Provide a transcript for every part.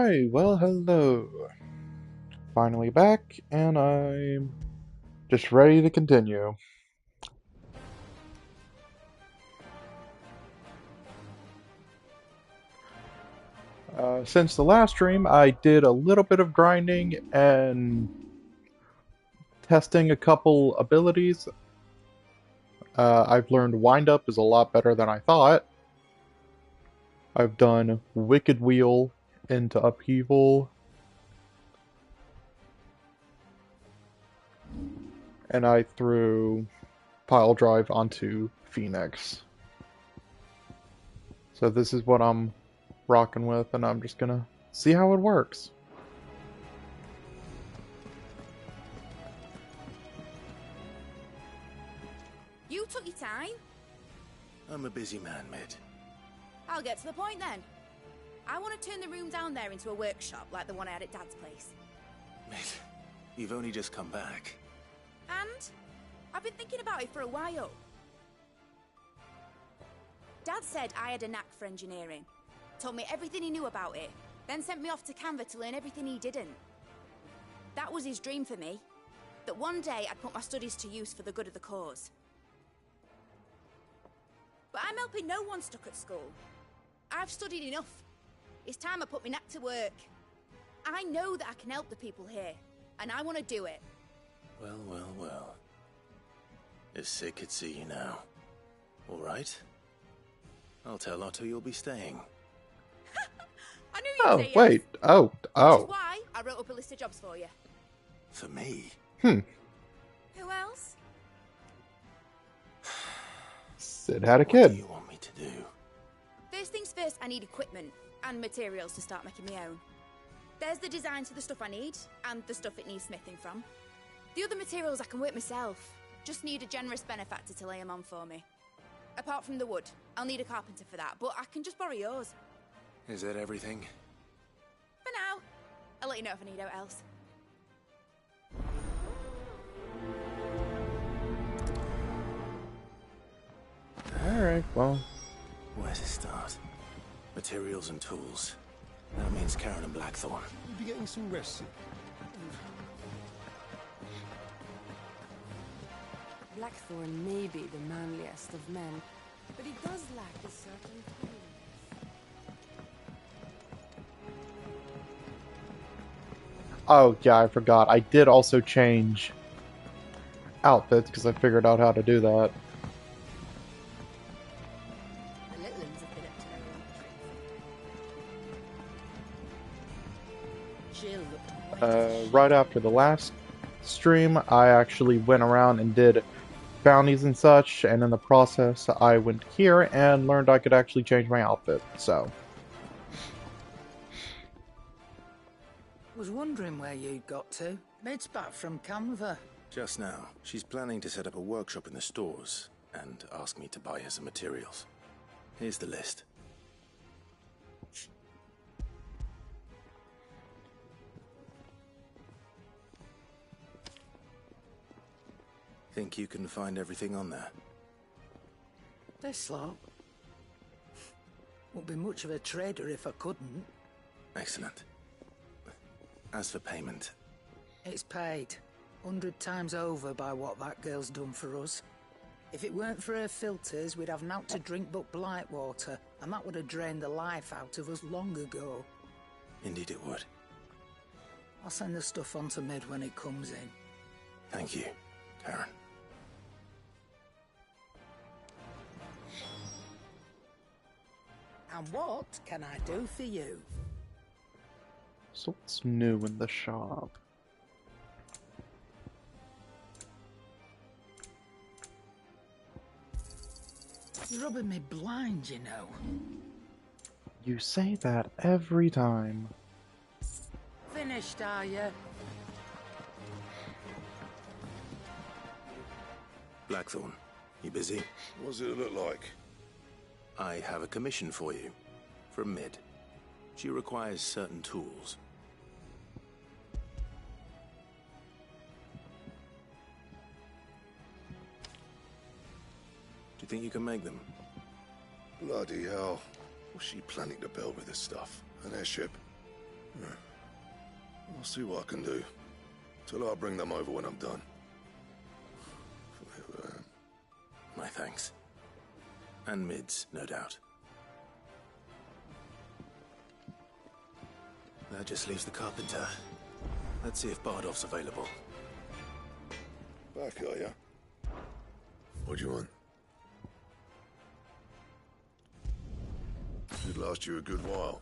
Alright, well, hello. Finally back, and I'm just ready to continue. Since the last stream, I did a little bit of grinding and testing a couple abilities. I've learned Wind Up is a lot better than I thought. I've done Wicked Wheel into Upheaval. And I threw Pile Drive onto Phoenix. So this is what I'm rocking with, and I'm just gonna see how it works. You took your time. I'm a busy man, Mid. I'll get to the point then. I want to turn the room down there into a workshop like the one I had at Dad's place. Mid, you've only just come back. And I've been thinking about it for a while. Dad said I had a knack for engineering. Told me everything he knew about it. Then sent me off to Canva to learn everything he didn't. That was his dream for me. That one day I'd put my studies to use for the good of the cause. But I'm helping no one stuck at school. I've studied enough. It's time I put my knack to work. I know that I can help the people here, and I want to do it. Well, well, well. If Sid could see you now. All right. I'll tell Otto you'll be staying. I knew you'd Oh, say yes. wait. Oh. Which is why I wrote up a list of jobs for you. For me? Who else? Sid had a What kid. do you want me to do? First things first, I need equipment and materials to start making my own. There's the designs for the stuff I need, and the stuff it needs smithing from. The other materials I can work myself. Just need a generous benefactor to lay them on for me. Apart from the wood, I'll need a carpenter for that, but I can just borrow yours. Is that everything? For now. I'll let you know if I need out else. Alright, well. Where to start? Materials and tools. That means Karen and Blackthorn. You'll be getting some rest soon. Blackthorn may be the manliest of men, but he does lack a certain coolness. Oh, yeah, I forgot. I did also change outfits because I figured out how to do that. The little ones have been up to no Jill looked Right after the last stream, I actually went around and did bounties and such, and in the process, I went here and learned I could actually change my outfit, so. Was wondering where you'd got to. Mid's back from Canva. Just now, she's planning to set up a workshop in the stores and ask me to buy her some materials. Here's the list. Think you can find everything on there? This lot. Won't be much of a trader if I couldn't. Excellent. As for payment, It's paid 100 times over by what that girl's done for us. If it weren't for her filters, we'd have naught to drink but blight water, and that would have drained the life out of us long ago. indeed it would. I'll send the stuff on to Mid when it comes in. Thank you, Karen. And what can I do for you? So what's new in the shop? You're rubbing me blind, you know. You say that every time. Finished, are you? Blackthorn, you busy? What does it look like? I have a commission for you. From Mid. She requires certain tools. Do you think you can make them? Bloody hell. What's she planning to build with this stuff? An airship? I'll see what I can do. Till I bring them over when I'm done. My thanks. And Mid's, no doubt. That just leaves the carpenter. Let's see if Bardolph's available. Back, are ya? What do you want? Should last you a good while.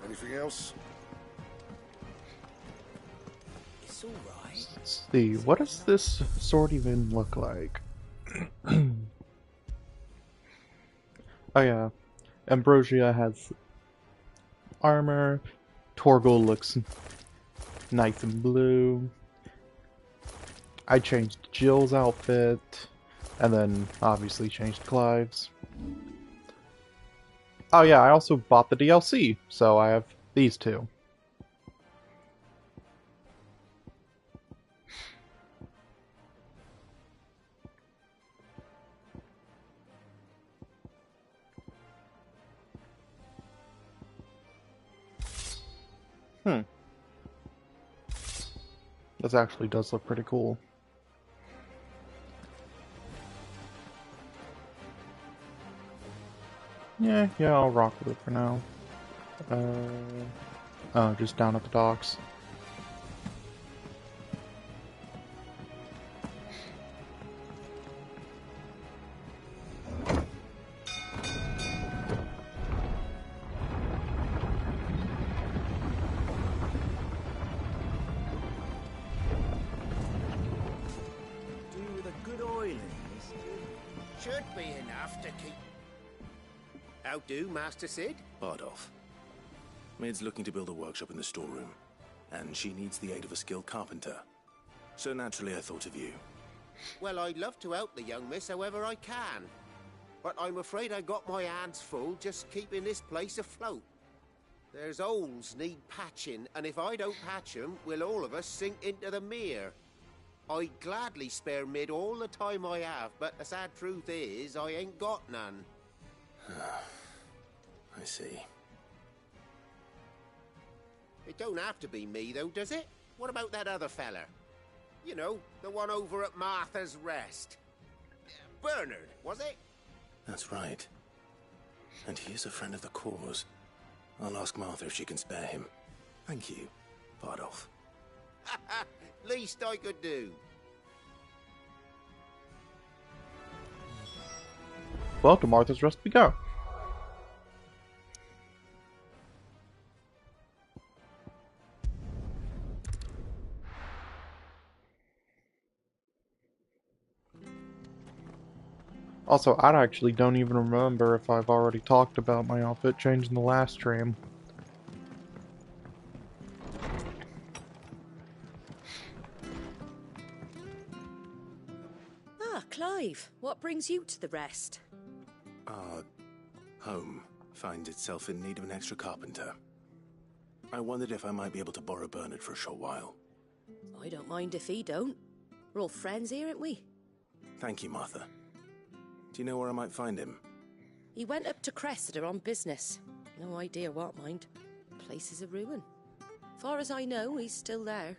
Anything else? It's all right. Let's see, what does this sword even look like? Oh yeah, Ambrosia has armor, Torgal looks nice and blue. I changed Jill's outfit, and then obviously changed Clive's. Oh yeah, I also bought the DLC, so I have these two. This actually does look pretty cool. Yeah, I'll rock with it for now. Oh, just down at the docks. With a good oiling, Should be enough to keep. How do, Master Sid? Bardolph. Mid's looking to build a workshop in the storeroom, and she needs the aid of a skilled carpenter. So naturally I thought of you. Well, I'd love to help the young miss however I can. But I'm afraid I got my hands full just keeping this place afloat. There's holes need patching, and if I don't patch 'em, we'll all of us sink into the mere. I'd gladly spare Mid all the time I have, but the sad truth is, I ain't got none. I see. It don't have to be me, though, does it? What about that other fella? You know, the one over at Martha's Rest. Bernard, was it? That's right. And he is a friend of the cause. I'll ask Martha if she can spare him. Thank you, Bardolph. Least I could do. Well, to Martha's Rest we go. Also, I actually don't even remember if I've already talked about my outfit change in the last stream. Ah, Clive, what brings you to the Rest? Our home finds itself in need of an extra carpenter. I wondered if I might be able to borrow Bernard for a short while. I don't mind if he don't. We're all friends here, aren't we? Thank you, Martha. Do you know where I might find him? He went up to Cressida on business. No idea what, mind. Place is a ruin. Far as I know, he's still there.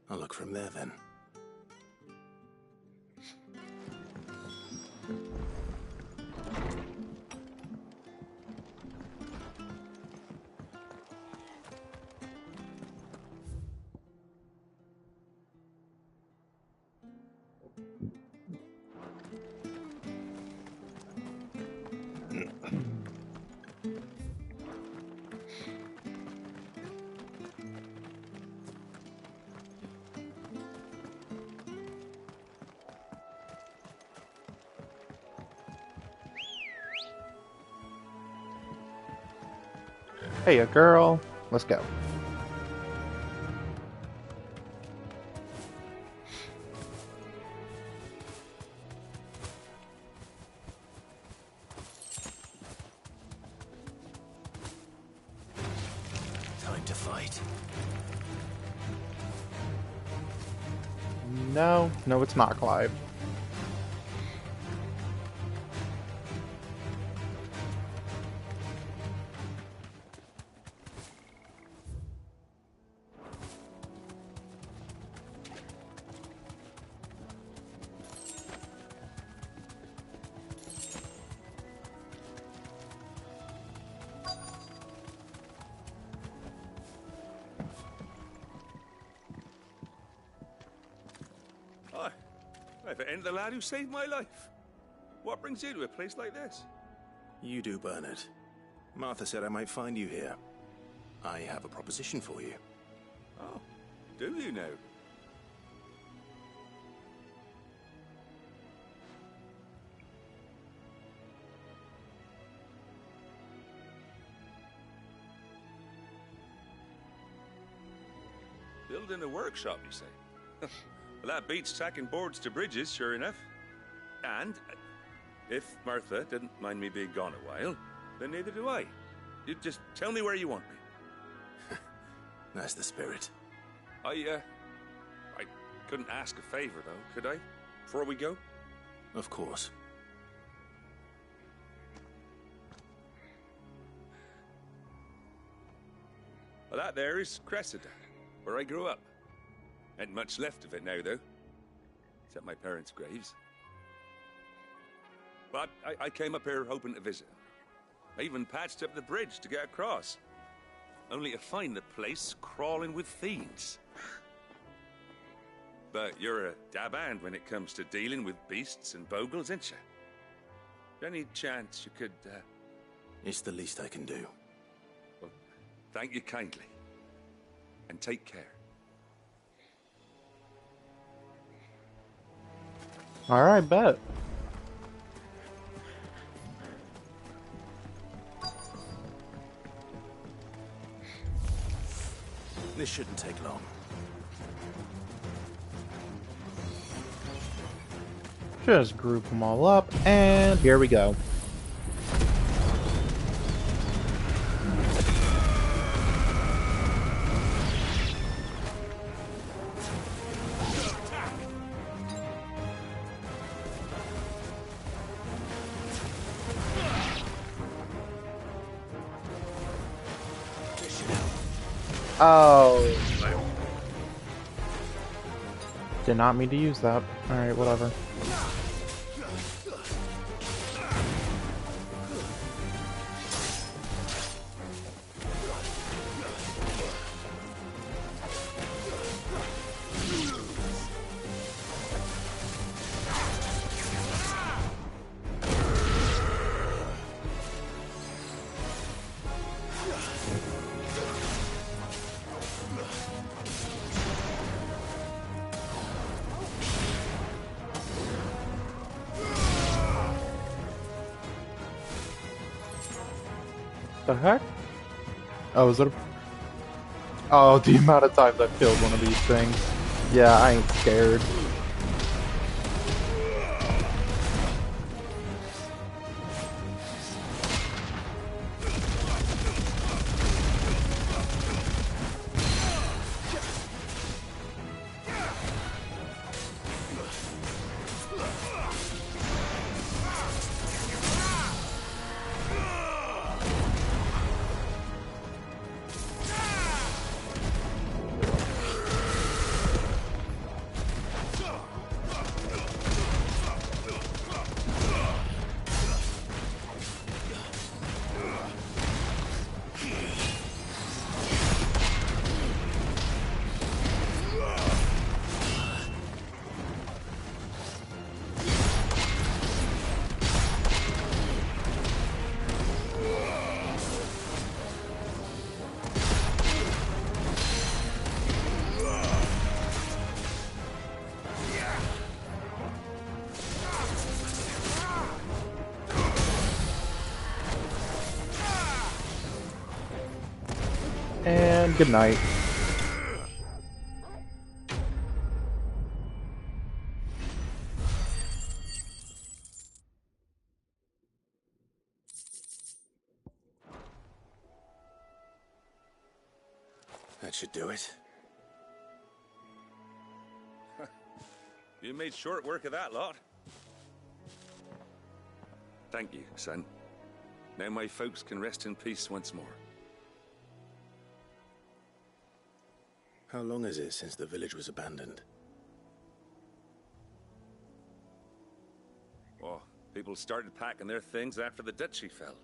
I'll look for him there then. Hey, a girl. Let's go. Time to fight. No, it's not Clive. If it ain't the lad who saved my life. What brings you to a place like this? You do, Bernard. Martha said I might find you here. I have a proposition for you. Oh, do you now? Building a workshop, you say? Well, that beats tacking boards to bridges, sure enough. And if Martha didn't mind me being gone a while, then neither do I. You just tell me where you want me. That's the spirit. I couldn't ask a favor, though, could I? Before we go? Of course. Well, that there is Cressida, where I grew up. Ain't much left of it now, though. Except my parents' graves. But I came up here hoping to visit. I even patched up the bridge to get across. Only to find the place crawling with fiends. But you're a dab hand when it comes to dealing with beasts and bogles, ain't you? Any chance you could, It's the least I can do. Well, thank you kindly. And take care. Alright, bet. This shouldn't take long. Just group them all up, and here we go. Oh. Did not mean to use that. Alright, whatever. The heck? Oh, is it a... Oh, the amount of times I've killed one of these things. Yeah, I ain't scared. And good night. That should do it. You made short work of that lot. Thank you, son. Now my folks can rest in peace once more. How long is it since the village was abandoned? Oh, people started packing their things after the duchy fell.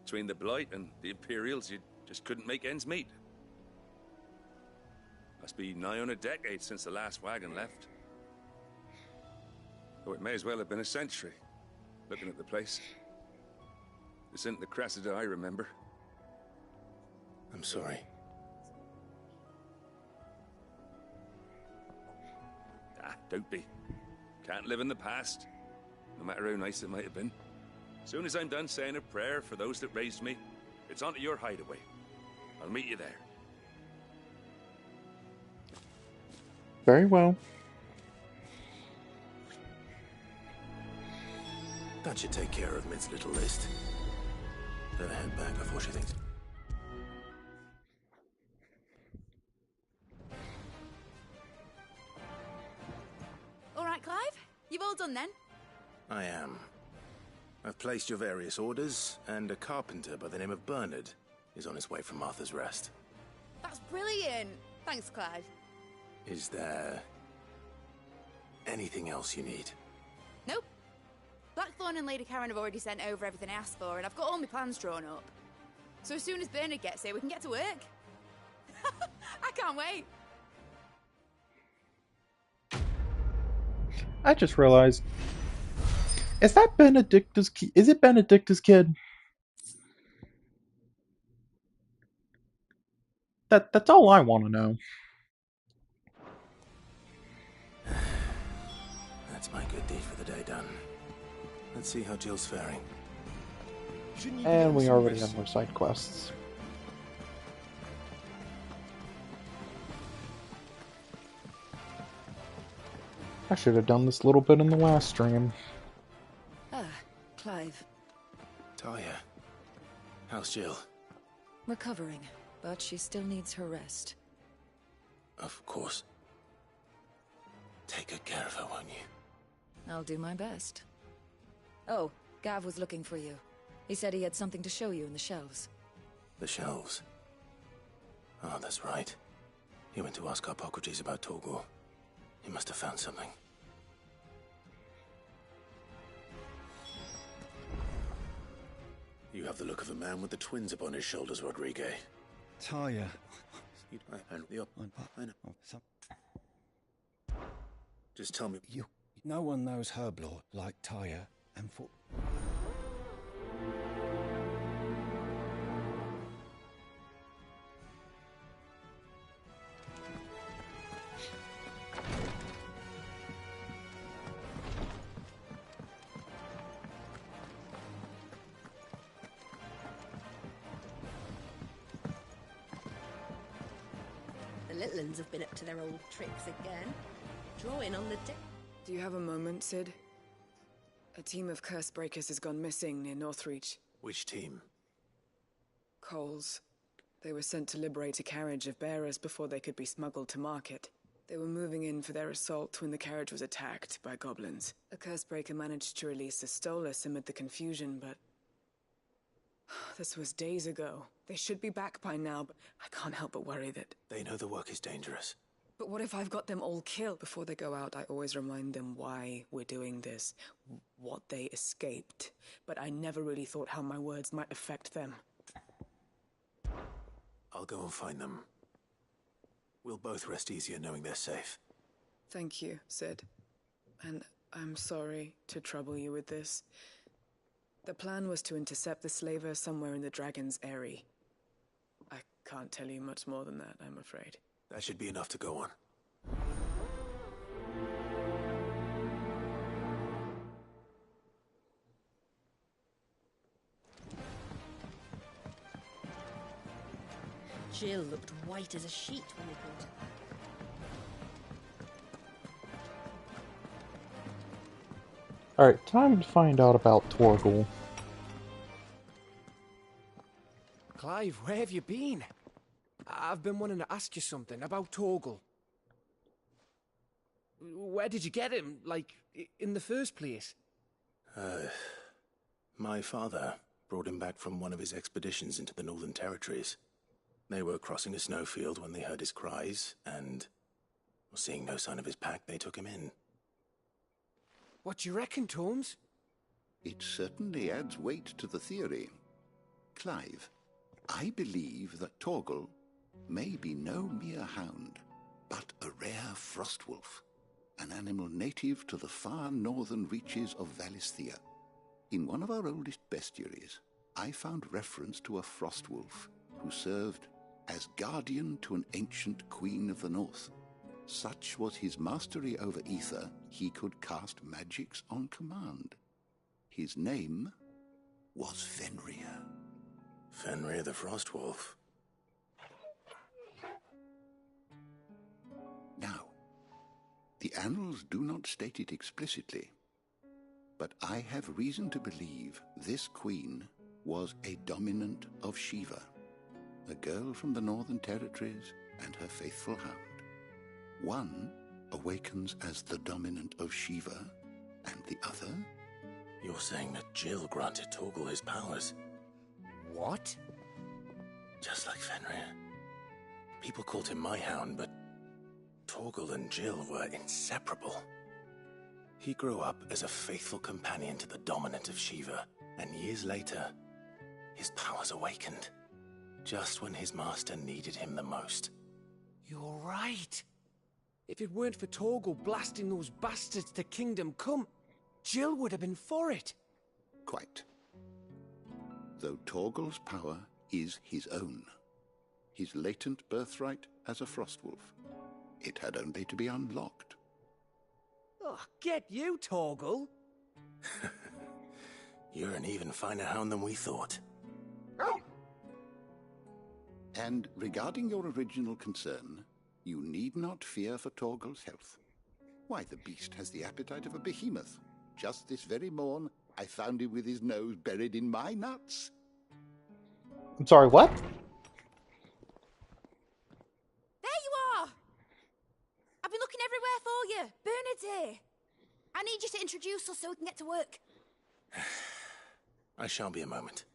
Between the Blight and the Imperials, you just couldn't make ends meet. Must be nigh on a decade since the last wagon left. Though it may as well have been a century, looking at the place. This isn't the Cressida I remember. I'm sorry. Ah, don't be. Can't live in the past, no matter how nice it might have been. As soon as I'm done saying a prayer for those that raised me, it's on to your hideaway. I'll meet you there. Very well. That should take care of Mid's little list. Better head back before she thinks. All right, Clive? You've all done then? I am. I've placed your various orders, and a carpenter by the name of Bernard is on his way from Arthur's Rest. That's brilliant. Thanks, Clive. Is there anything else you need? Nope. Blackthorn and Lady Karen have already sent over everything I asked for, and I've got all my plans drawn up. So as soon as Bernard gets here, we can get to work. I can't wait. I just realized. Is that Benedicta's kid? Is it Benedicta's kid? That's all I want to know. That's my good deed for the day done. Let's see how Jill's faring. And we already have more side quests. I should have done this little bit in the last stream. Ah, Clive. Talia, how's Jill? Recovering, but she still needs her rest. Of course. Take good care of her, won't you? I'll do my best. Oh, Gav was looking for you. He said he had something to show you in the shelves. The shelves. Oh, that's right. He went to ask Harpocrates about Torgor. He must have found something. You have the look of a man with the twins upon his shoulders, Rodrigue. Talia. Just tell me. No one knows Herblore like Talia, and for... The little uns have been up to their old tricks again. Drawing on the deck. Do you have a moment, Sid? A team of curse breakers has gone missing near Northreach. Which team? Coles. They were sent to liberate a carriage of bearers before they could be smuggled to market. They were moving in for their assault when the carriage was attacked by goblins. A curse breaker managed to release a Stolas amid the confusion, but... this was days ago. They should be back by now, but I can't help but worry that... They know the work is dangerous. But what if I've got them all killed? Before they go out, I always remind them why we're doing this, what they escaped. But I never really thought how my words might affect them. I'll go and find them. We'll both rest easier knowing they're safe. Thank you, Sid. And I'm sorry to trouble you with this. The plan was to intercept the slaver somewhere in the Dragon's Eyrie. I can't tell you much more than that, I'm afraid. That should be enough to go on. Jill looked white as a sheet when they brought her back. Alright, time to find out about Torgal. Clive, where have you been? I've been wanting to ask you something about Torgal. Where did you get him, like, in the first place? My father brought him back from one of his expeditions into the Northern Territories. They were crossing a snowfield when they heard his cries, and, seeing no sign of his pack, they took him in. What do you reckon, Tomes? It certainly adds weight to the theory. Clive, I believe that Torgal may be no mere hound, but a rare frostwolf. an animal native to the far northern reaches of Valisthea. In one of our oldest bestiaries, I found reference to a frost wolf who served as guardian to an ancient queen of the north. Such was his mastery over ether, he could cast magics on command. His name was Fenrir. Fenrir the Frost Wolf. Now, the annals do not state it explicitly, but I have reason to believe this queen was a dominant of Shiva, a girl from the Northern Territories and her faithful hound. One awakens as the dominant of Shiva, and the other... You're saying that Jill granted Torgal his powers? What? Just like Fenrir. People called him my hound, but Torgal and Jill were inseparable. He grew up as a faithful companion to the dominant of Shiva, and years later, his powers awakened, just when his master needed him the most. You're right. If it weren't for Torgal blasting those bastards to Kingdom Come, Jill would have been for it. Quite. Though Torgal's power is his own, his latent birthright as a Frostwolf, it had only to be unlocked. Oh, get you, Torgal! You're an even finer hound than we thought. And regarding your original concern, you need not fear for Torgal's health. Why, the beast has the appetite of a behemoth. Just this very morn, I found him with his nose buried in my nuts. I'm sorry, what? There you are! I've been looking everywhere for you. Bernard's here. I need you to introduce us so we can get to work. I shall be a moment.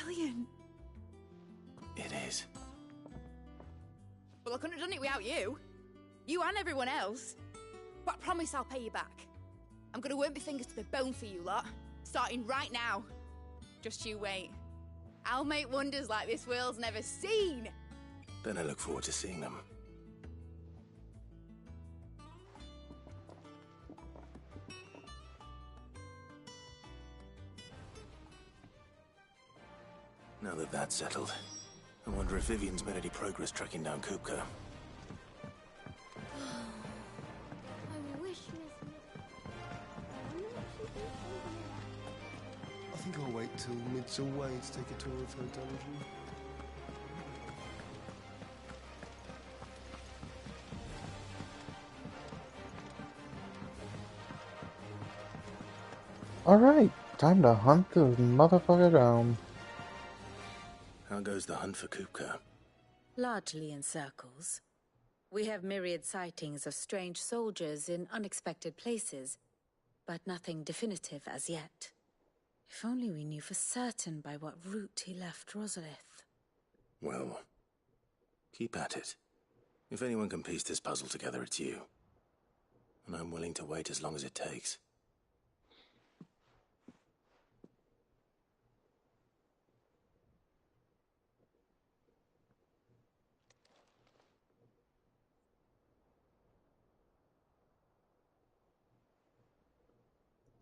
Brilliant. It is. Well, I couldn't have done it without you. You and everyone else. But I promise I'll pay you back. I'm gonna work my fingers to the bone for you lot, starting right now. Just you wait. I'll make wonders like this world's never seen. Then I look forward to seeing them. Now that that's settled, I wonder if Vivian's made any progress tracking down Kupka. I wish I think I'll wait till Mid's away to take a tour of her dungeon. Alright, time to hunt the motherfucker down. How goes the hunt for Kupka? Largely in circles. We have myriad sightings of strange soldiers in unexpected places, but nothing definitive as yet. If only we knew for certain by what route he left Rosalith. Well, keep at it. If anyone can piece this puzzle together, it's you. And I'm willing to wait as long as it takes.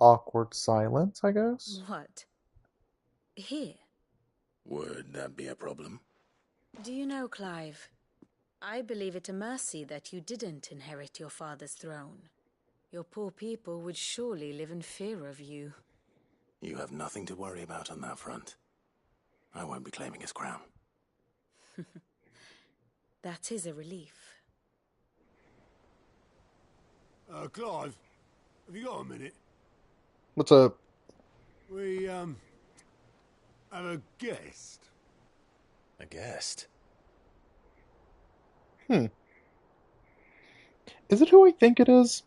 Awkward silence, I guess? What? Here? Would that be a problem? Do you know, Clive, I believe it a mercy that you didn't inherit your father's throne. Your poor people would surely live in fear of you. You have nothing to worry about on that front. I won't be claiming his crown. That is a relief. Clive, have you got a minute? What's up? We, have a guest. A guest? Is it who I think it is?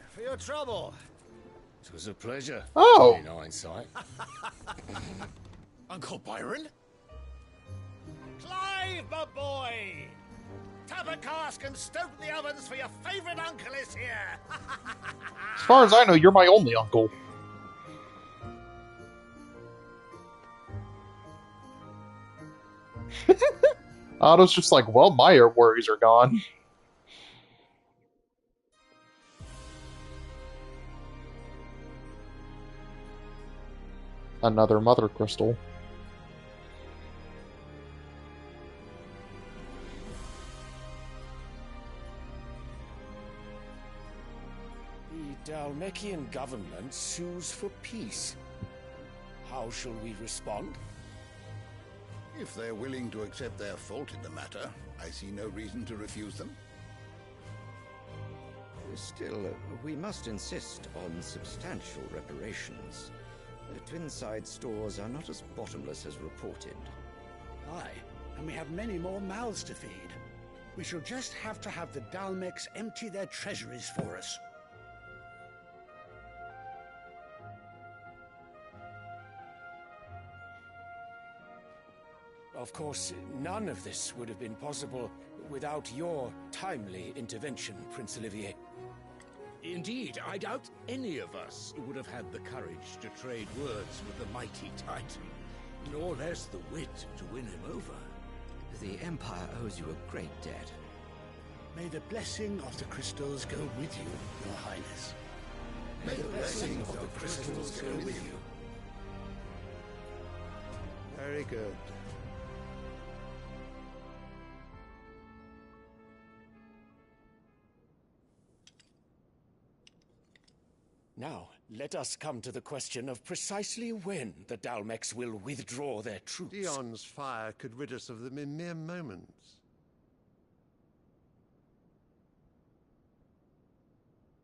For your trouble. It was a pleasure. Oh! In hindsight. Uncle Byron? Clive, my boy! Tap a cask and stoke the ovens, for your favourite uncle is here! As far as I know, you're my only uncle. Otto's just like, well, my worries are gone. Another mother crystal. The Dalmekian government sues for peace. How shall we respond? If they're willing to accept their fault in the matter, I see no reason to refuse them. Still, we must insist on substantial reparations. The Twinside stores are not as bottomless as reported. Aye, and we have many more mouths to feed. We shall just have to have the Dalmecs empty their treasuries for us. Of course, none of this would have been possible without your timely intervention, Prince Olivier. Indeed, I doubt any of us would have had the courage to trade words with the mighty Titan, nor less the wit to win him over. The Empire owes you a great debt. May the blessing of the crystals go with you, Your Highness. May the blessing of the crystals go with you. Very good. Now, let us come to the question of precisely when the Dalmecs will withdraw their troops. Dion's fire could rid us of them in mere moments.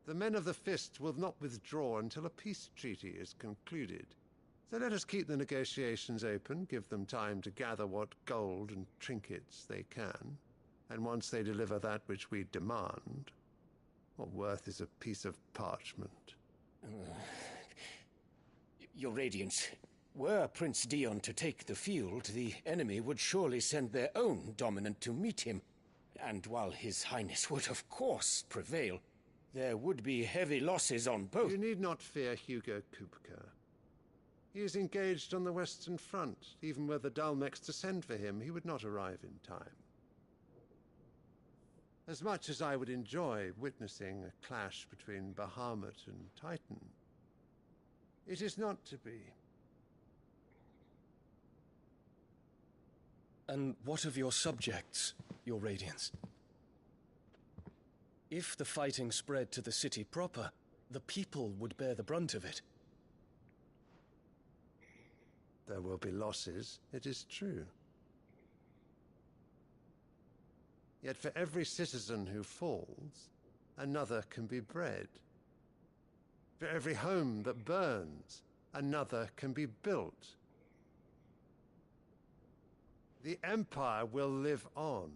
The men of the Fist will not withdraw until a peace treaty is concluded. So let us keep the negotiations open, give them time to gather what gold and trinkets they can, and once they deliver that which we demand, what worth is a piece of parchment? Your Radiance, were Prince Dion to take the field, the enemy would surely send their own dominant to meet him. And while His Highness would of course prevail, there would be heavy losses on both. You need not fear Hugo Kupka. He is engaged on the Western Front. Even were the Dalmecs to send for him, he would not arrive in time. As much as I would enjoy witnessing a clash between Bahamut and Titan, it is not to be. And what of your subjects, Your Radiance? If the fighting spread to the city proper, the people would bear the brunt of it. There will be losses, it is true. Yet for every citizen who falls, another can be bred. For every home that burns, another can be built. The Empire will live on.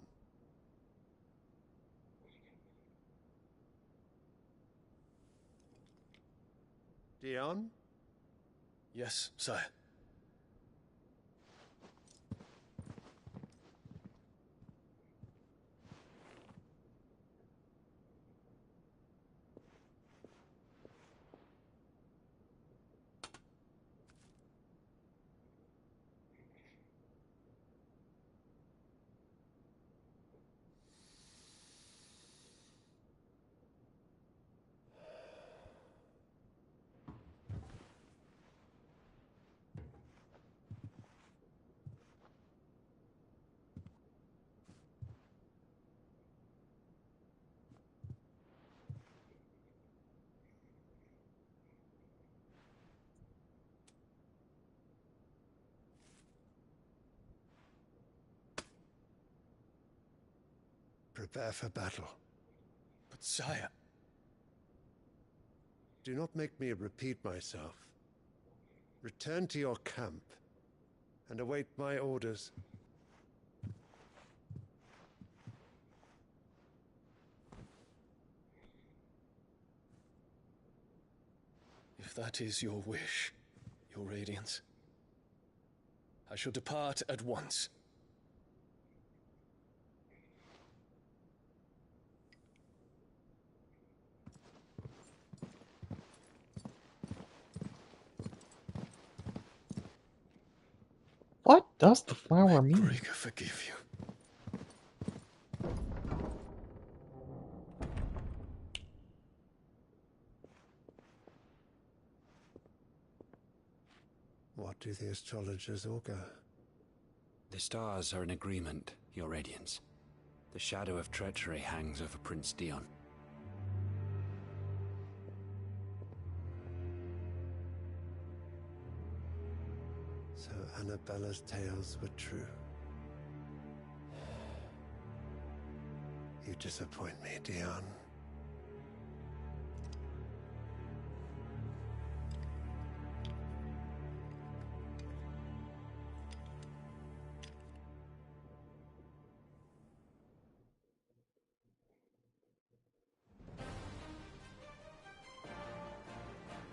Dion? Yes, sire. Prepare for battle. But sire... Do not make me repeat myself. Return to your camp and await my orders. If that is your wish, Your Radiance, I shall depart at once. What does the flower mean? Breaker forgive you. What do the astrologers augur? The stars are in agreement, Your Radiance. The shadow of treachery hangs over Prince Dion. So Annabella's tales were true. You disappoint me, Dion.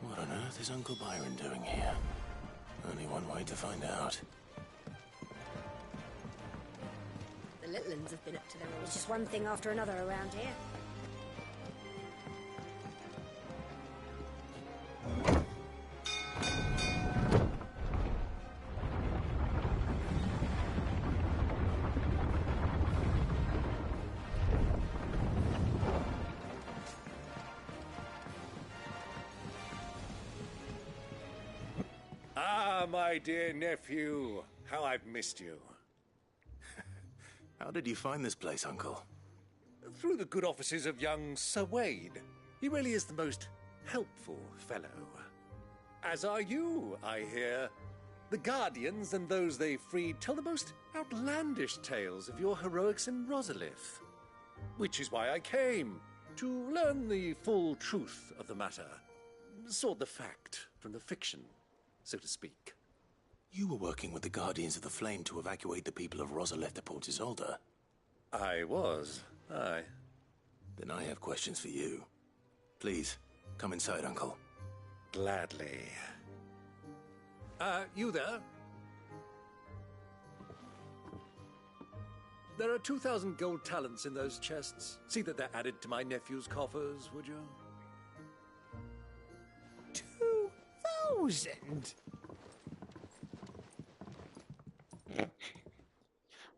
What on earth is Uncle Byron doing here? Only one way to find out. The little uns have been up to their old. It's just one thing after another around here. Ah, my dear nephew. How I've missed you. How did you find this place, Uncle? Through the good offices of young Sir Wade. He really is the most helpful fellow. As are you, I hear. The Guardians and those they freed tell the most outlandish tales of your heroics in Rosalith. Which is why I came, to learn the full truth of the matter. Sort the fact from the fiction, so to speak. You were working with the Guardians of the Flame to evacuate the people of Rosalith to Port Isolde. I was, aye. Then I have questions for you. Please, come inside, Uncle. Gladly. You there? There are 2,000 gold talents in those chests. See that they're added to my nephew's coffers, would you? 2,000?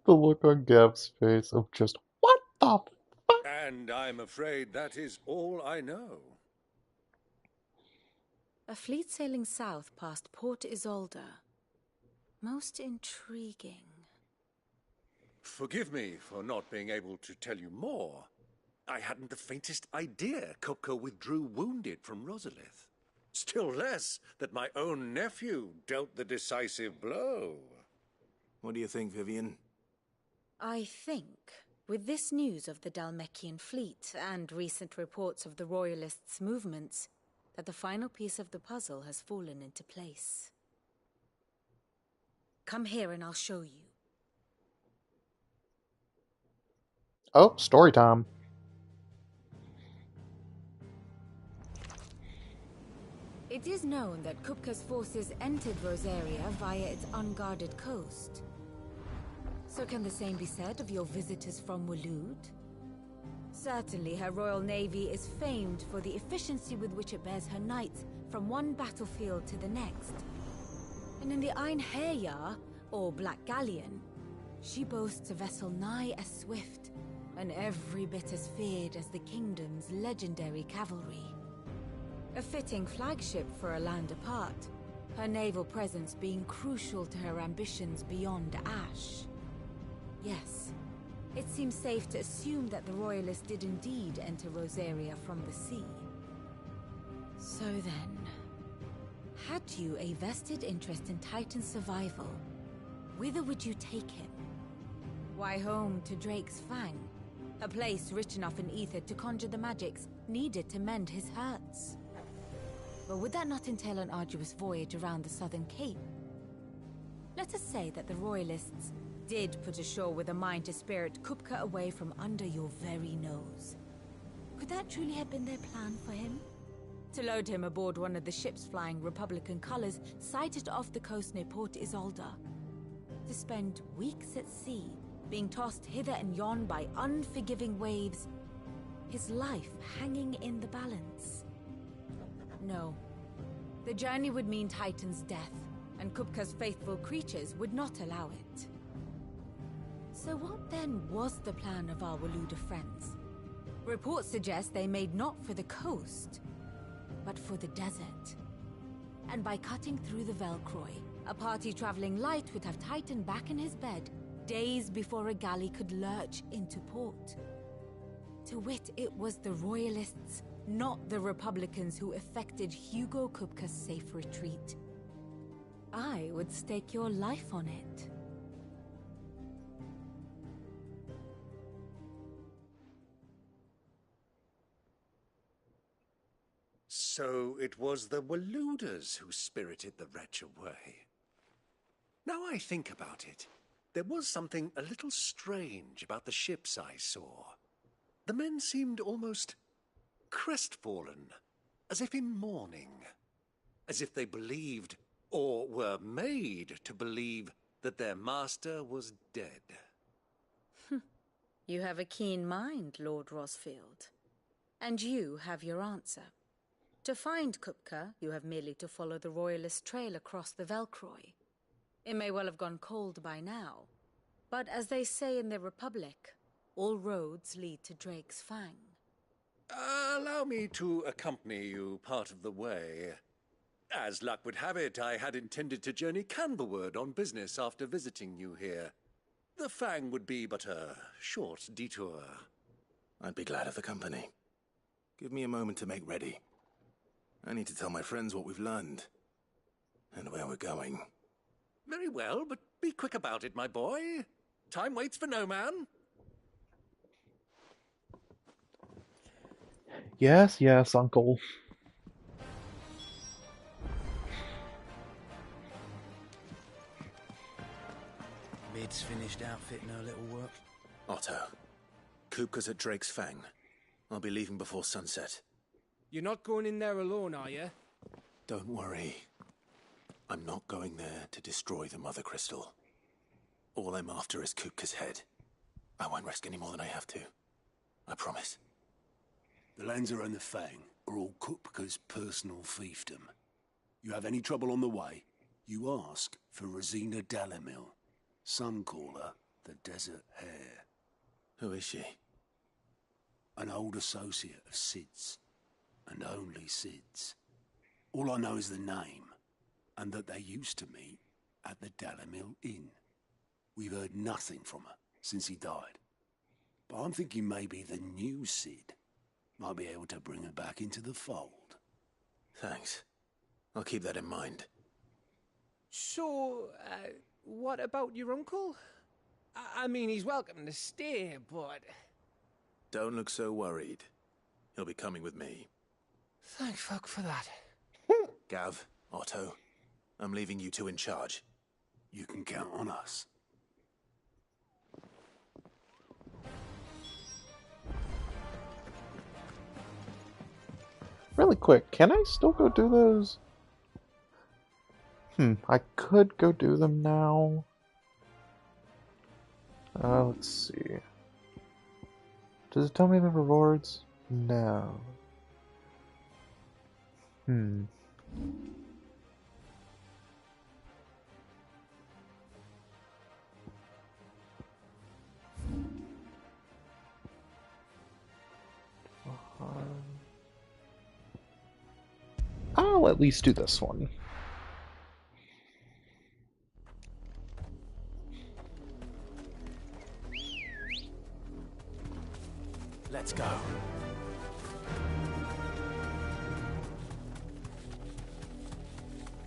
The look on Gav's face of just, what the fuck? And I'm afraid that is all I know. A fleet sailing south past Port Isolde. Most intriguing. Forgive me for not being able to tell you more. I hadn't the faintest idea Kupka withdrew wounded from Rosalith. Still less that my own nephew dealt the decisive blow. What do you think, Vivian? I think, with this news of the Dhalmekian fleet and recent reports of the Royalists' movements, that the final piece of the puzzle has fallen into place. Come here and I'll show you. Oh, story time. It is known that Kupka's forces entered Rosaria via its unguarded coast. So can the same be said of your visitors from Waloed? Certainly her royal navy is famed for the efficiency with which it bears her knights from one battlefield to the next. And in the Einherjar, or Black Galleon, she boasts a vessel nigh as swift and every bit as feared as the kingdom's legendary cavalry. A fitting flagship for a land apart, her naval presence being crucial to her ambitions beyond Ash. Yes, it seems safe to assume that the Royalists did indeed enter Rosaria from the sea. So then, had you a vested interest in Titan's survival, whither would you take him? Why, home to Drake's Fang, a place rich enough in ether to conjure the magics needed to mend his hurts. But would that not entail an arduous voyage around the southern cape? Let us say that the Royalists did put ashore with a mind to spirit Kupka away from under your very nose. Could that truly have been their plan for him? To load him aboard one of the ships flying Republican colors sighted off the coast near Port Isolde? To spend weeks at sea, being tossed hither and yon by unforgiving waves, his life hanging in the balance? No. The journey would mean Titan's death, and Kupka's faithful creatures would not allow it. So what then was the plan of our Waluda friends? Reports suggest they made not for the coast, but for the desert. And by cutting through the Velcroy, a party traveling light would have Titan back in his bed days before a galley could lurch into port. To wit, it was the Royalists, not the Republicans, who effected Hugo Kupka's safe retreat. I would stake your life on it. So it was the Waludas who spirited the wretch away. Now I think about it, there was something a little strange about the ships I saw. The men seemed almost crestfallen, as if in mourning, as if they believed, or were made to believe, that their master was dead. You have a keen mind, Lord Rosfield. And you have your answer. To find Kupka, you have merely to follow the Royalist trail across the Velcroy. It may well have gone cold by now, but as they say in the Republic, all roads lead to Drake's Fang. Allow me to accompany you part of the way. As luck would have it, I had intended to journey Canberward on business after visiting you here. The Fang would be but a short detour. I'd be glad of the company. Give me a moment to make ready. I need to tell my friends what we've learned, and where we're going. Very well, but be quick about it, my boy. Time waits for no man. Yes, yes, Uncle. Mid's finished outfitting her little work. Otto, Kupka's at Drake's Fang. I'll be leaving before sunset. You're not going in there alone, are you? Don't worry. I'm not going there to destroy the Mother Crystal. All I'm after is Kupka's head. I won't risk any more than I have to. I promise. The Lancer and the Fang are all Kupka's personal fiefdom. You have any trouble on the way, you ask for Rosina Dalamil. Some call her the Desert Hare. Who is she? An old associate of Sid's, and only Sid's. All I know is the name, and that they used to meet at the Dalamil Inn. We've heard nothing from her since he died. But I'm thinking maybe the new Sid might be able to bring her back into the fold. Thanks. I'll keep that in mind. So, what about your uncle? I mean, he's welcome to stay, but... Don't look so worried. He'll be coming with me. Thank fuck for that. Gav, Otto, I'm leaving you two in charge. You can count on us. Really quick, can I still go do those? I could go do them now. Let's see. Does it tell me the rewards? No. I'll at least do this one. Let's go.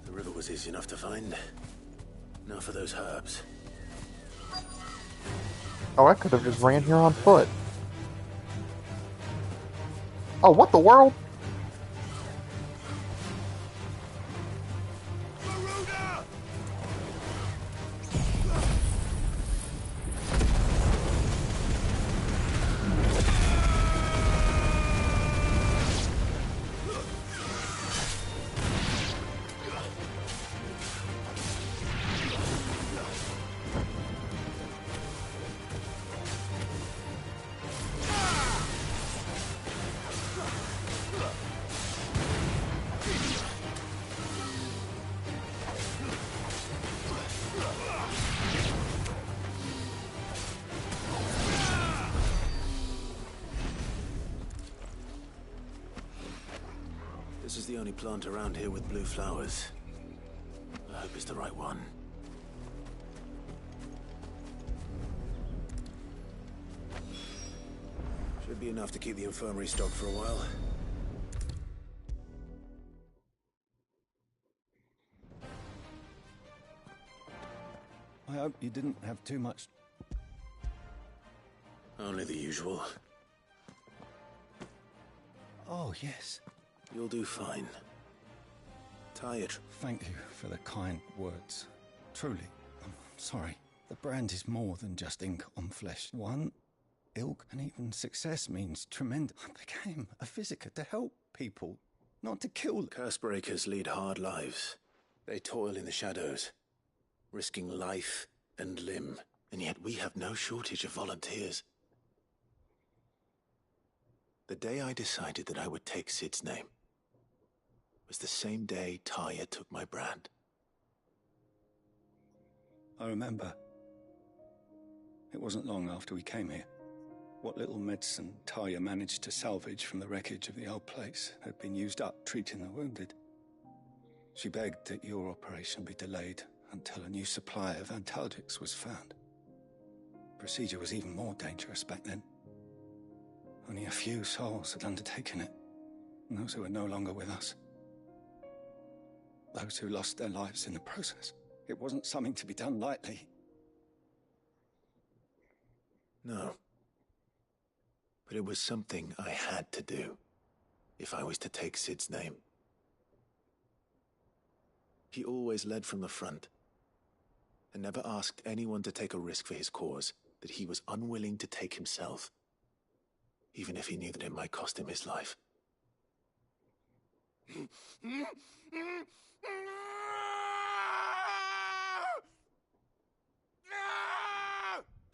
The river was easy enough to find. Now for those herbs. Oh, I could have just ran here on foot. Oh, what the world? the only plant around here with blue flowers. I hope it's the right one. Should be enough to keep the infirmary stocked for a while. I hope you didn't have too much. Only the usual. Oh, yes. You'll do fine. Tie it. Thank you for the kind words. Truly, I'm sorry. The brand is more than just ink on flesh. One, ilk, and even success means tremendous. I became a visitor to help people, not to kill them. Cursebreakers lead hard lives. They toil in the shadows, risking life and limb. And yet we have no shortage of volunteers. The day I decided that I would take Sid's name was the same day Taya took my brand. I remember. It wasn't long after we came here. What little medicine Taya managed to salvage from the wreckage of the old place had been used up treating the wounded. She begged that your operation be delayed until a new supply of antalgics was found. Procedure was even more dangerous back then. Only a few souls had undertaken it, and those who were no longer with us. Those who lost their lives in the process. It wasn't something to be done lightly. No. But it was something I had to do, if I was to take Sid's name. He always led from the front, and never asked anyone to take a risk for his cause that he was unwilling to take himself, even if he knew that it might cost him his life.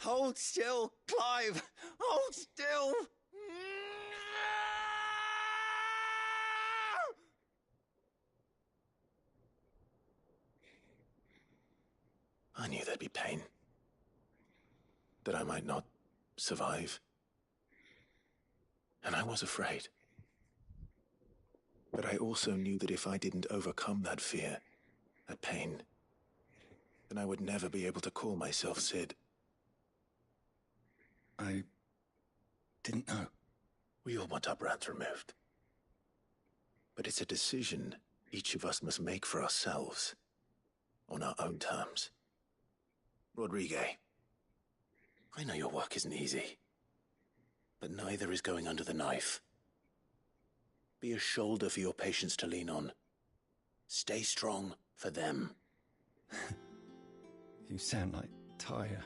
Hold still, Clive! Hold still! I knew there'd be pain. That I might not survive. And I was afraid. But I also knew that if I didn't overcome that fear, that pain, then I would never be able to call myself Sid. I didn't know. We all want our brands removed. But it's a decision each of us must make for ourselves, on our own terms. Rodriguez, I know your work isn't easy, but neither is going under the knife. Be a shoulder for your patients to lean on. Stay strong for them. You sound like Taya.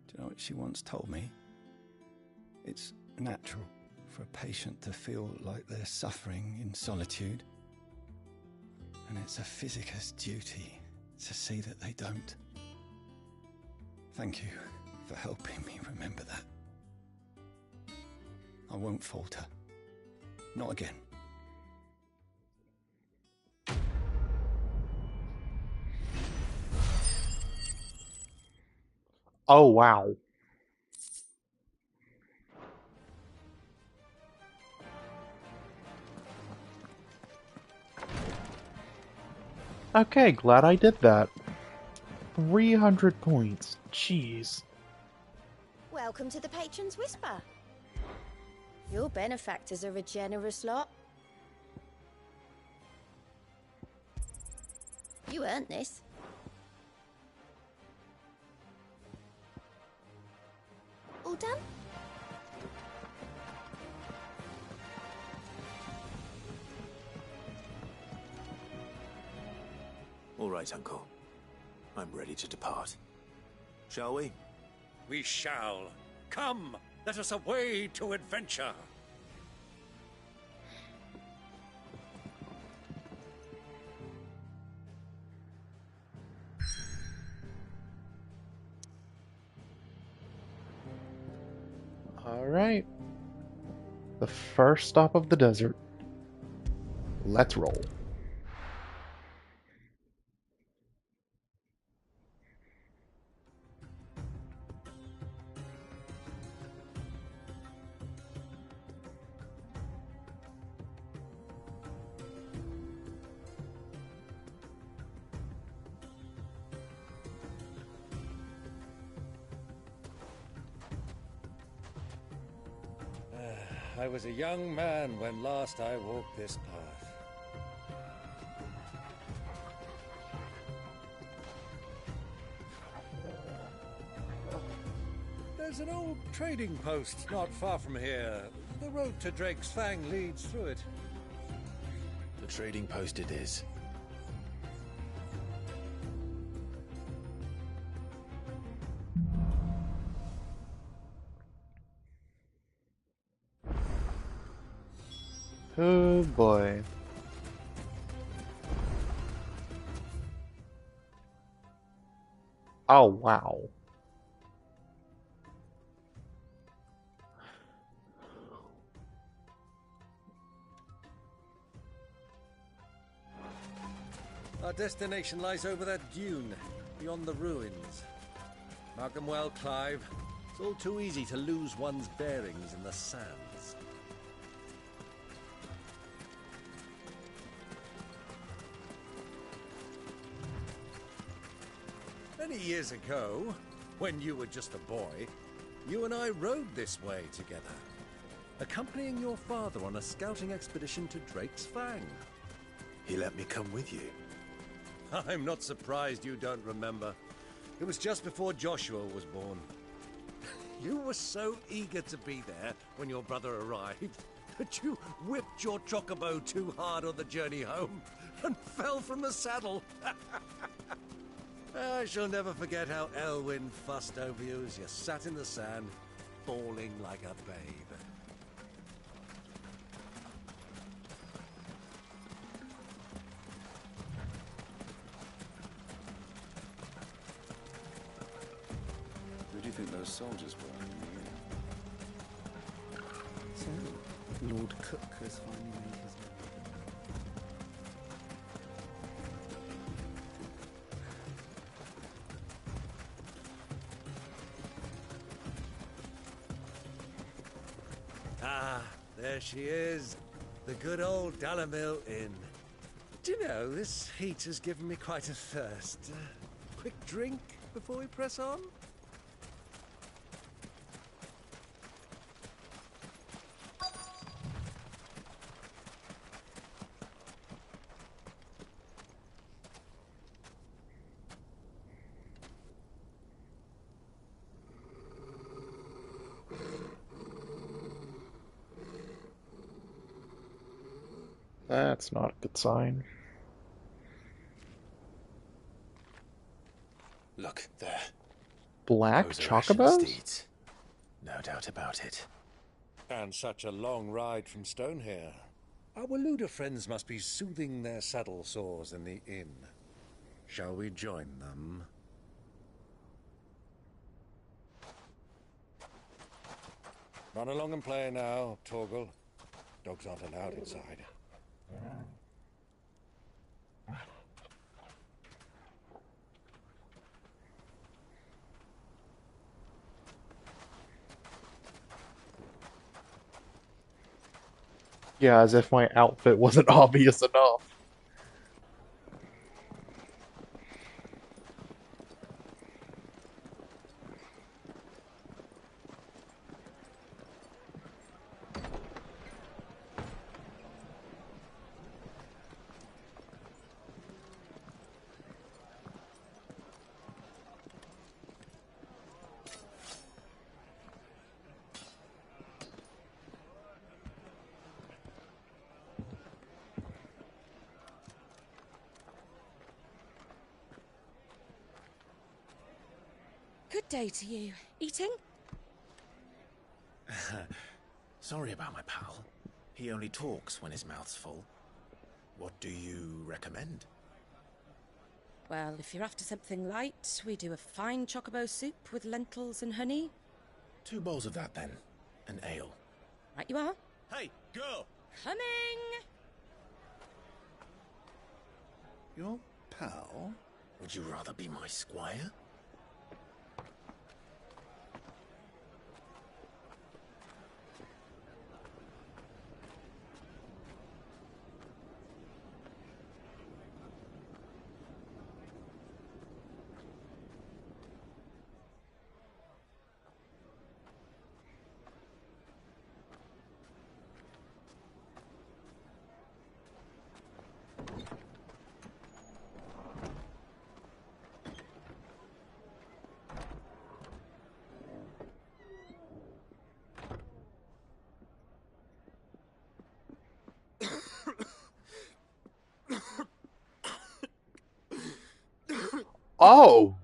Do you know what she once told me? It's natural for a patient to feel like they're suffering in solitude. And it's a physicist's duty to see that they don't. Thank you for helping me remember that. I won't falter. Not again. Oh, wow. Okay, glad I did that. 300 points. Jeez. Welcome to the Patron's Whisper. Your benefactors are a generous lot. You earned this. All done? All right, Uncle. I'm ready to depart. Shall we? We shall. Come, let us away to adventure. Alright. The first stop of the desert. Let's roll. I was a young man when last I walked this path. There's an old trading post not far from here. The road to Drake's Fang leads through it. The trading post it is. Oh boy. Oh wow. Our destination lies over that dune, beyond the ruins. Mark them well, Clive. It's all too easy to lose one's bearings in the sands. Many years ago, when you were just a boy, you and I rode this way together, accompanying your father on a scouting expedition to Drake's Fang. He let me come with you. I'm not surprised you don't remember. It was just before Joshua was born. You were so eager to be there when your brother arrived that you whipped your chocobo too hard on the journey home and fell from the saddle. I shall never forget how Elwyn fussed over you as you sat in the sand, bawling like a babe. Who do you think those soldiers were? So, Lord Cook has finally made his way. Ah, there she is. The good old Dalamil Inn. Do you know, this heat has given me quite a thirst. Quick drink before we press on? That's not a good sign. Look, there. Black Those are Ashen chocobos? steeds. No doubt about it. And such a long ride from Stonehair. Our Luda friends must be soothing their saddle sores in the inn. Shall we join them? Run along and play now, Torgal. Dogs aren't allowed inside. Yeah, as if my outfit wasn't obvious enough. Good day to you. Eating? Sorry about my pal. He only talks when his mouth's full. What do you recommend? Well, if you're after something light, we do a fine chocobo soup with lentils and honey. 2 bowls of that, then. An ale. Right you are. Hey, girl! Coming! Your pal? Would you rather be my squire? Oh!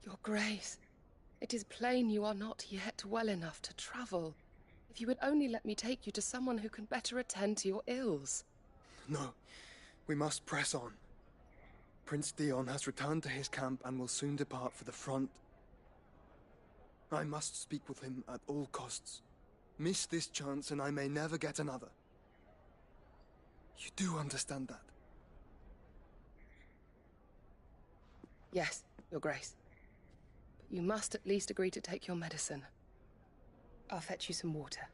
Your Grace, it is plain you are not yet well enough to travel. If you would only let me take you to someone who can better attend to your ills. No, we must press on. Prince Dion has returned to his camp and will soon depart for the front. I must speak with him at all costs. Miss this chance and I may never get another. You do understand that? Yes, Your Grace. But you must at least agree to take your medicine. I'll fetch you some water.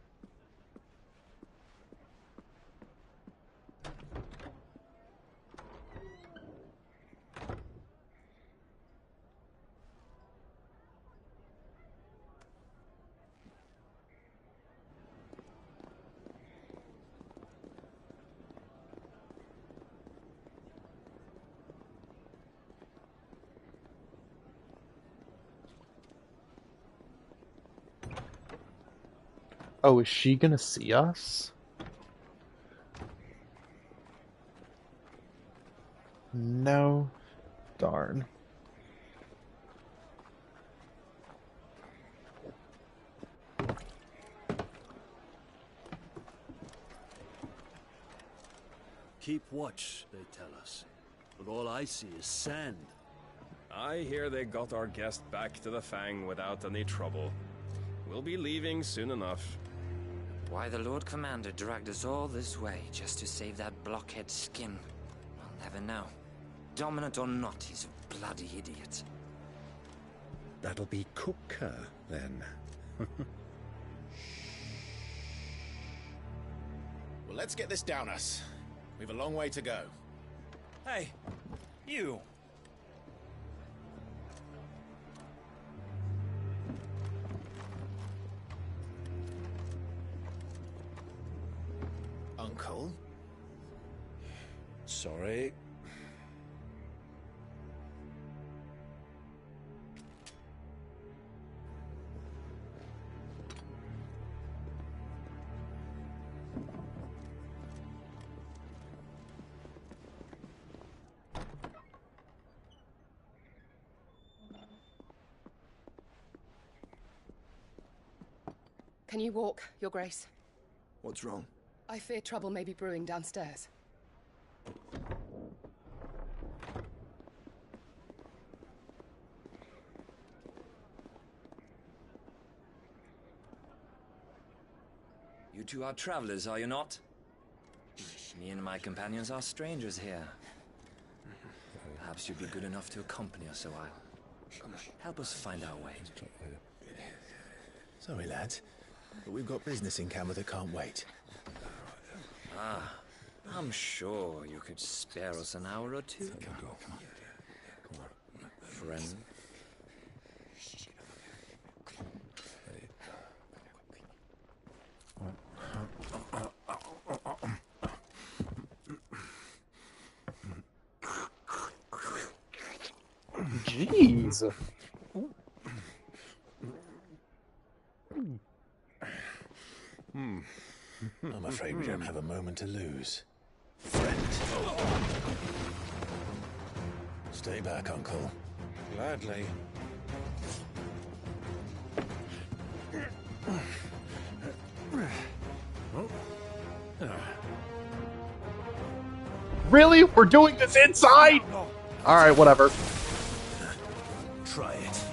Oh, is she gonna see us? No. Darn. Keep watch, they tell us. But all I see is sand. I hear they got our guest back to the Fang without any trouble. We'll be leaving soon enough. Why the Lord Commander dragged us all this way just to save that blockhead skin, I'll never know. Dominant or not, he's a bloody idiot. That'll be Cooker, then. Well, let's get this down us. We've a long way to go. Hey, you! Uncle? Sorry. Can you walk, Your Grace? What's wrong? I fear trouble may be brewing downstairs. You two are travelers, are you not? Me and my companions are strangers here. Perhaps you'd be good enough to accompany us a while. Help us find our way. Sorry, lads, but we've got business in camera that can't wait. Ah, I'm sure you could spare us an hour or two. Come on. Friend. Jeez. I'm afraid we don't have a moment to lose. Friend. Stay back, Uncle. Gladly. Really? We're doing this inside? Alright, whatever. Try it.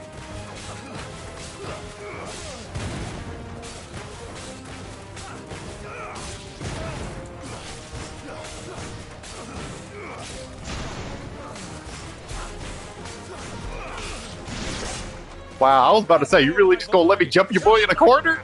Wow, I was about to say, you really just gonna let me jump your boy in a corner?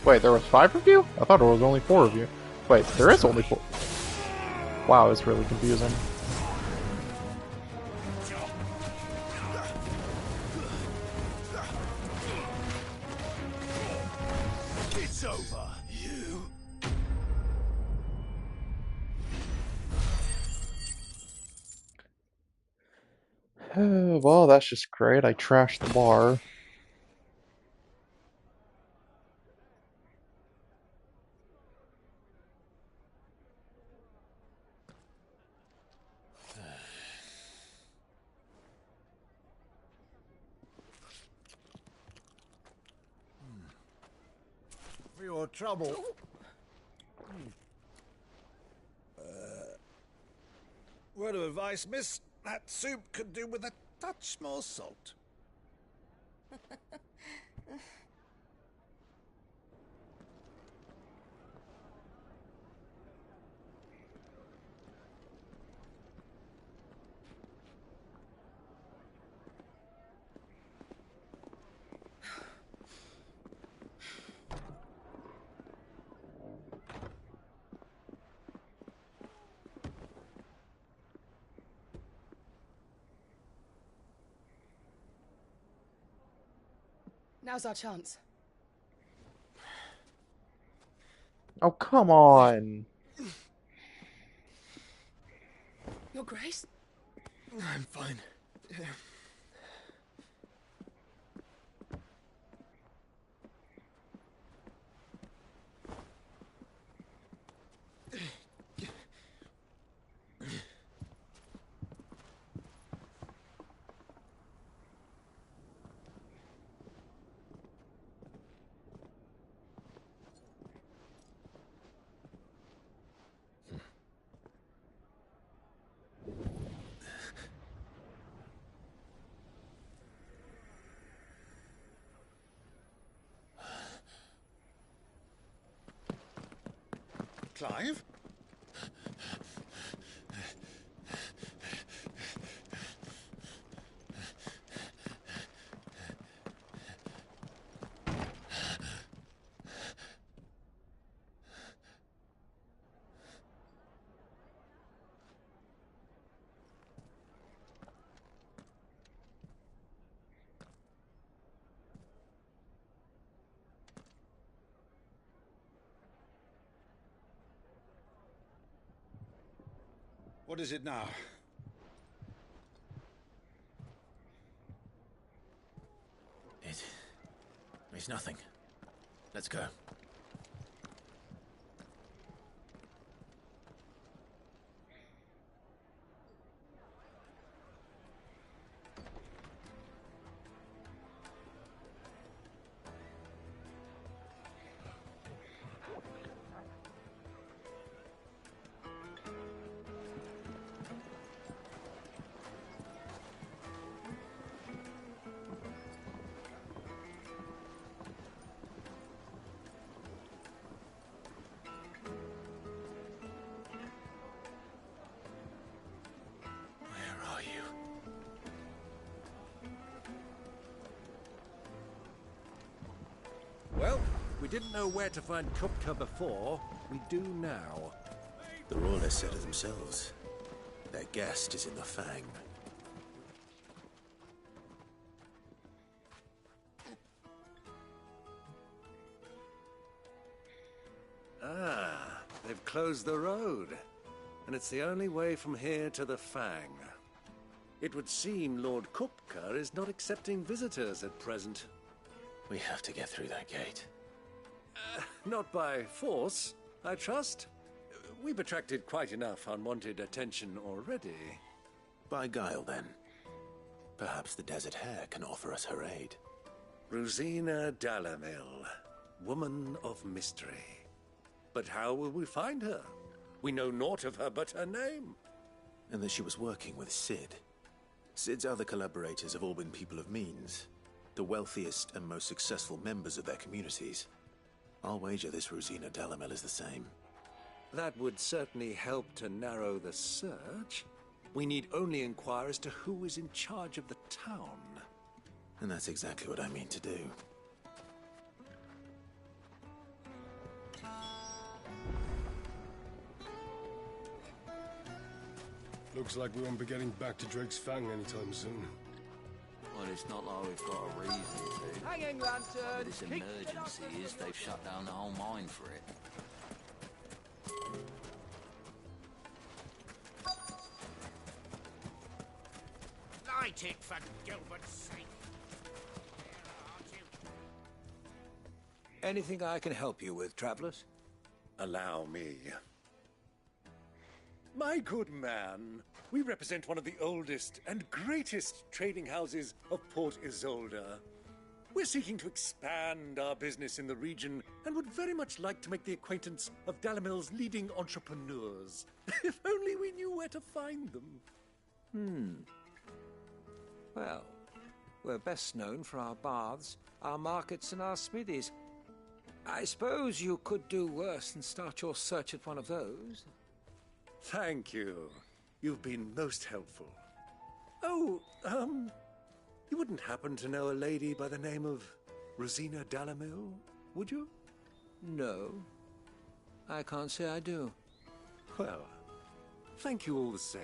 Wait, there was 5 of you? I thought there was only 4 of you. Wait, there is only 4. Wow, it's really confusing. It's over, you. Well, that's just great. I trashed the bar. For your trouble. Word of advice, miss. That soup could do with a touch more salt. Now's our chance. Oh, come on. Your Grace? I'm fine. Clive? What is it now? It's nothing. Let's go. Well, we didn't know where to find Kupka before. We do now. The Royalists said it themselves. Their guest is in the Fang. Ah, they've closed the road. And it's the only way from here to the Fang. It would seem Lord Kupka is not accepting visitors at present. We have to get through that gate. Not by force, I trust. We've attracted quite enough unwanted attention already. By guile, then. Perhaps the Desert Hare can offer us her aid. Rosina Dalamil, woman of mystery. But how will we find her? We know naught of her but her name. And that she was working with Cid. Cid's other collaborators have all been people of means. The wealthiest and most successful members of their communities. I'll wager this Rosina Dalamel is the same. That would certainly help to narrow the search. We need only inquire as to who is in charge of the town. And that's exactly what I mean to do. Looks like we won't be getting back to Drake's Fang anytime soon. Well, it's not like we've got a reason to. Hanging lantern! But this emergency is they've shut down the whole mine for it. Fight it for Gilbert's sake. Anything I can help you with, travelers? Allow me. My good man, we represent one of the oldest and greatest trading houses of Port Isolde. We're seeking to expand our business in the region and would very much like to make the acquaintance of Dalamil's leading entrepreneurs. If only we knew where to find them. Well, we're best known for our baths, our markets, and our smithies. I suppose you could do worse than start your search at one of those. Thank you. You've been most helpful. Oh, you wouldn't happen to know a lady by the name of Rosina Dalamil, would you? No, I can't say I do. Well, thank you all the same.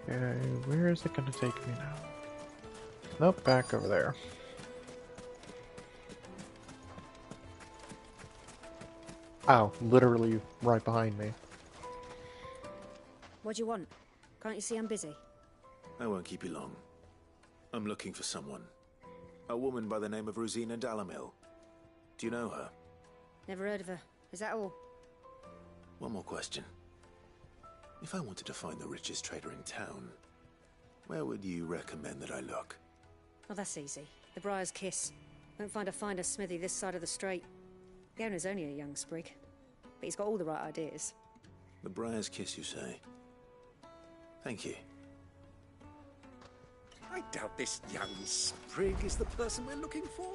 Okay, where is it going to take me now? Nope, back over there. Ow, literally right behind me. What do you want? Can't you see I'm busy? I won't keep you long. I'm looking for someone. A woman by the name of Rosina Dalamil. Do you know her? Never heard of her. Is that all? One more question. If I wanted to find the richest trader in town, where would you recommend that I look? Oh, that's easy. The Briar's Kiss. Won't find a finer smithy this side of the strait. The owner's only a young sprig, but he's got all the right ideas. The Briar's Kiss, you say? Thank you. I doubt this young sprig is the person we're looking for.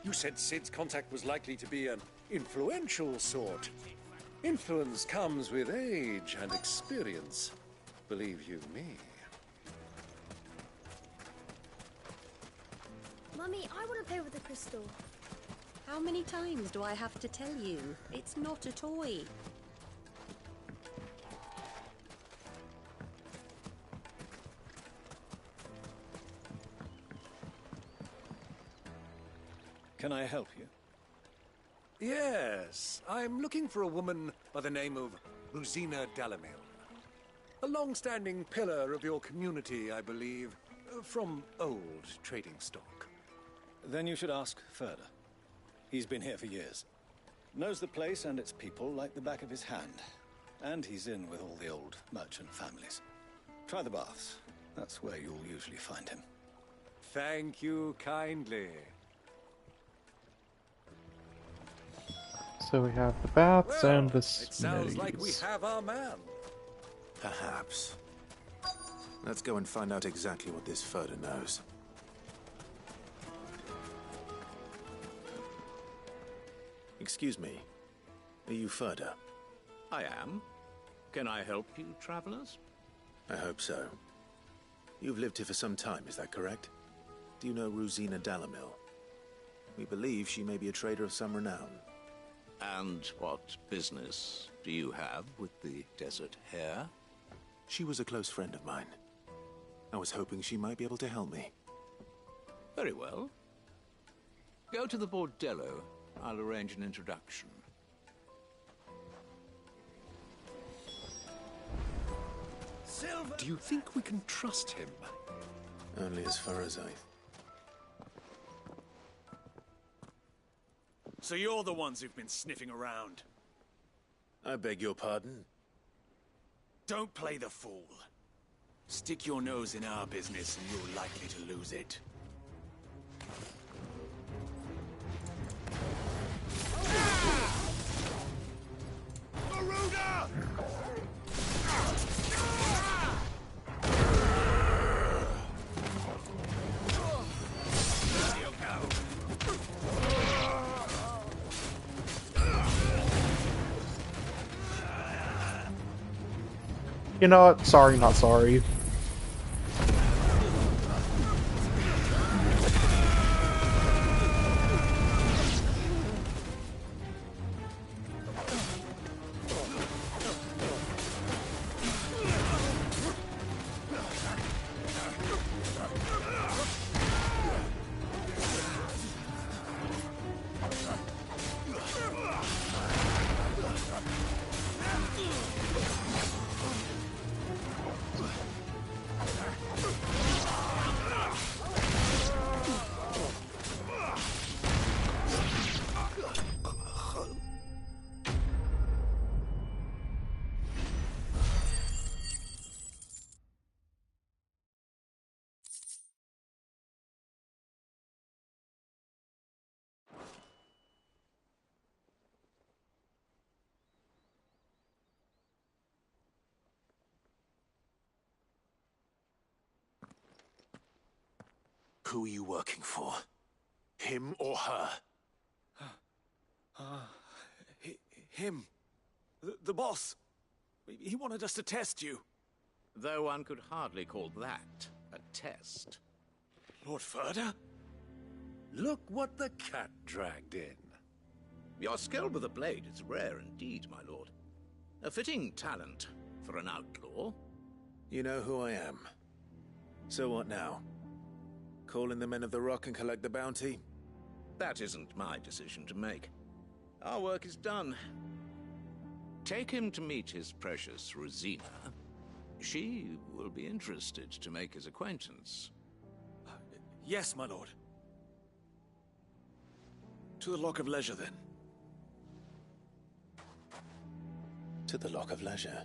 You said Sid's contact was likely to be an influential sort. Influence comes with age and experience, believe you me. Mummy, I want to play with the crystal. How many times do I have to tell you? It's not a toy. Can I help you? Yes, I'm looking for a woman by the name of Rosina Dalamil. A long-standing pillar of your community, I believe, from old trading stock. Then you should ask further. He's been here for years. Knows the place and its people like the back of his hand. And he's in with all the old merchant families. Try the baths. That's where you'll usually find him. Thank you kindly. So we have the baths and the It sounds like we smithies. have our man. Perhaps. Let's go and find out exactly what this Furder knows. Excuse me. Are you Furder? I am. Can I help you, travelers? I hope so. You've lived here for some time, is that correct? Do you know Rosina Dalamil? We believe she may be a trader of some renown. And what business do you have with the desert hare? She was a close friend of mine. I was hoping she might be able to help me. Very well. Go to the bordello. I'll arrange an introduction. Silver. Do you think we can trust him? Only as far as I... So you're the ones who've been sniffing around. I beg your pardon? Don't play the fool. Stick your nose in our business and you're likely to lose it. Garuda! You know what? Sorry, not sorry. Who are you working for? Him or her? Him. The boss. He wanted us to test you. Though one could hardly call that a test. Lord Furder? Look what the cat dragged in. Your skill with the blade is rare indeed, my lord. A fitting talent for an outlaw. You know who I am. So what now? Call in the Men of the Rock and collect the bounty? That isn't my decision to make. Our work is done. Take him to meet his precious Rosina. She will be interested to make his acquaintance. Yes, my lord. To the Lock of Leisure, then. To the Lock of Leisure.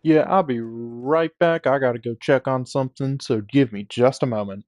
Yeah, I'll be right back. I gotta go check on something, so give me just a moment.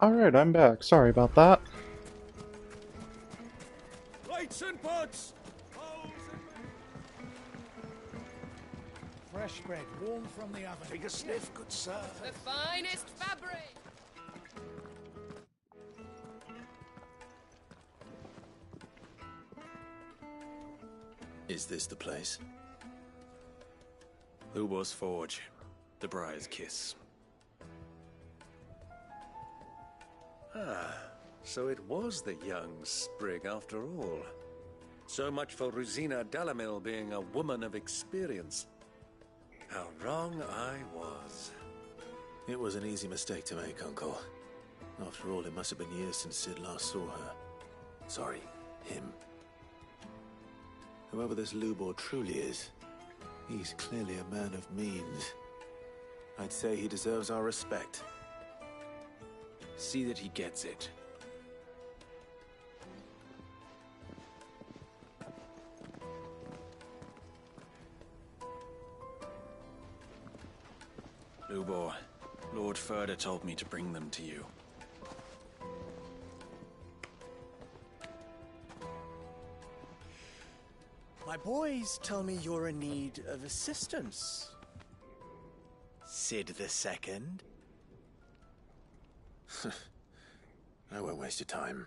Alright, I'm back. Sorry about that. Plates and pots! Fresh bread, warm from the oven. Take a sniff, good sir. The finest fabric! Is this the place? Lubor's Forge. The Briar's Kiss. Ah, so it was the young sprig after all. So much for Rosina Dalamil being a woman of experience. How wrong I was. It was an easy mistake to make, Uncle. After all, it must have been years since Sid last saw her. Sorry, him. Whoever this Lubor truly is, he's clearly a man of means. I'd say he deserves our respect. See that he gets it. Lubor, Lord Furder told me to bring them to you. My boys tell me you're in need of assistance. Sid the Second? I won't waste your time.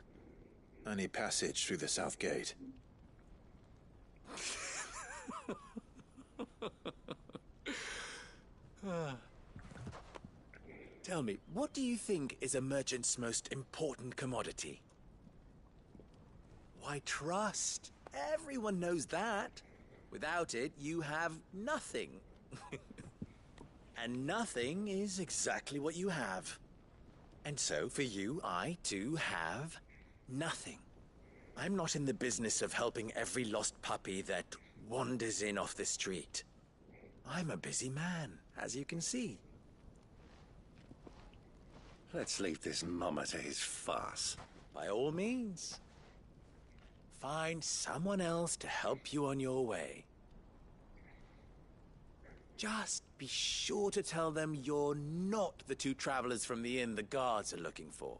I need passage through the south gate. Tell me, what do you think is a merchant's most important commodity? Why, trust. Everyone knows that. Without it, you have nothing. And nothing is exactly what you have. And so, for you, I, too, have nothing. I'm not in the business of helping every lost puppy that wanders in off the street. I'm a busy man, as you can see. Let's leave this mummer to his farce. By all means. Find someone else to help you on your way. Just be sure to tell them you're not the two travelers from the inn the guards are looking for.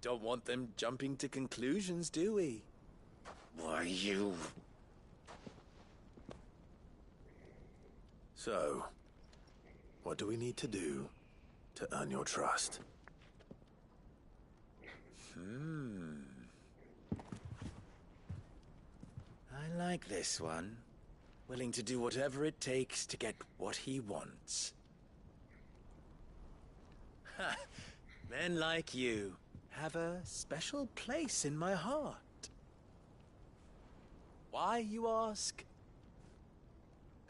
Don't want them jumping to conclusions, do we? Why, you... So, what do we need to do to earn your trust? I like this one. Willing to do whatever it takes to get what he wants. Ha! Men like you have a special place in my heart. Why, you ask?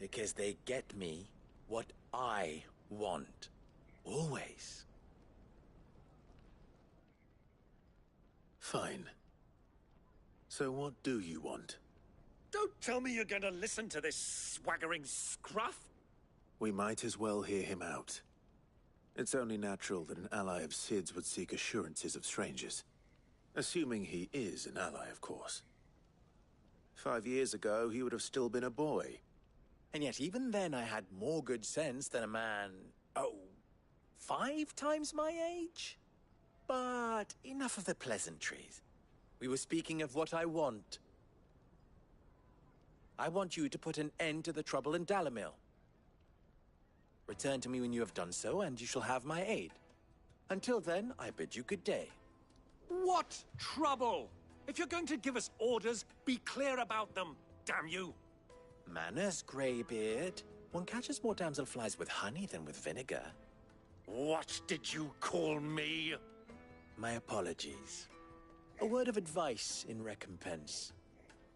Because they get me what I want. Always. Fine. So what do you want? Don't tell me you're going to listen to this swaggering scruff! We might as well hear him out. It's only natural that an ally of Sid's would seek assurances of strangers. Assuming he is an ally, of course. 5 years ago, he would have still been a boy. And yet even then I had more good sense than a man, 5 times my age? But enough of the pleasantries. We were speaking of what I want. I want you to put an end to the trouble in Dalamil. Return to me when you have done so, and you shall have my aid. Until then, I bid you good day. What trouble? If you're going to give us orders, be clear about them, damn you! Manners, Greybeard. One catches more damselflies with honey than with vinegar. What did you call me? My apologies. A word of advice in recompense.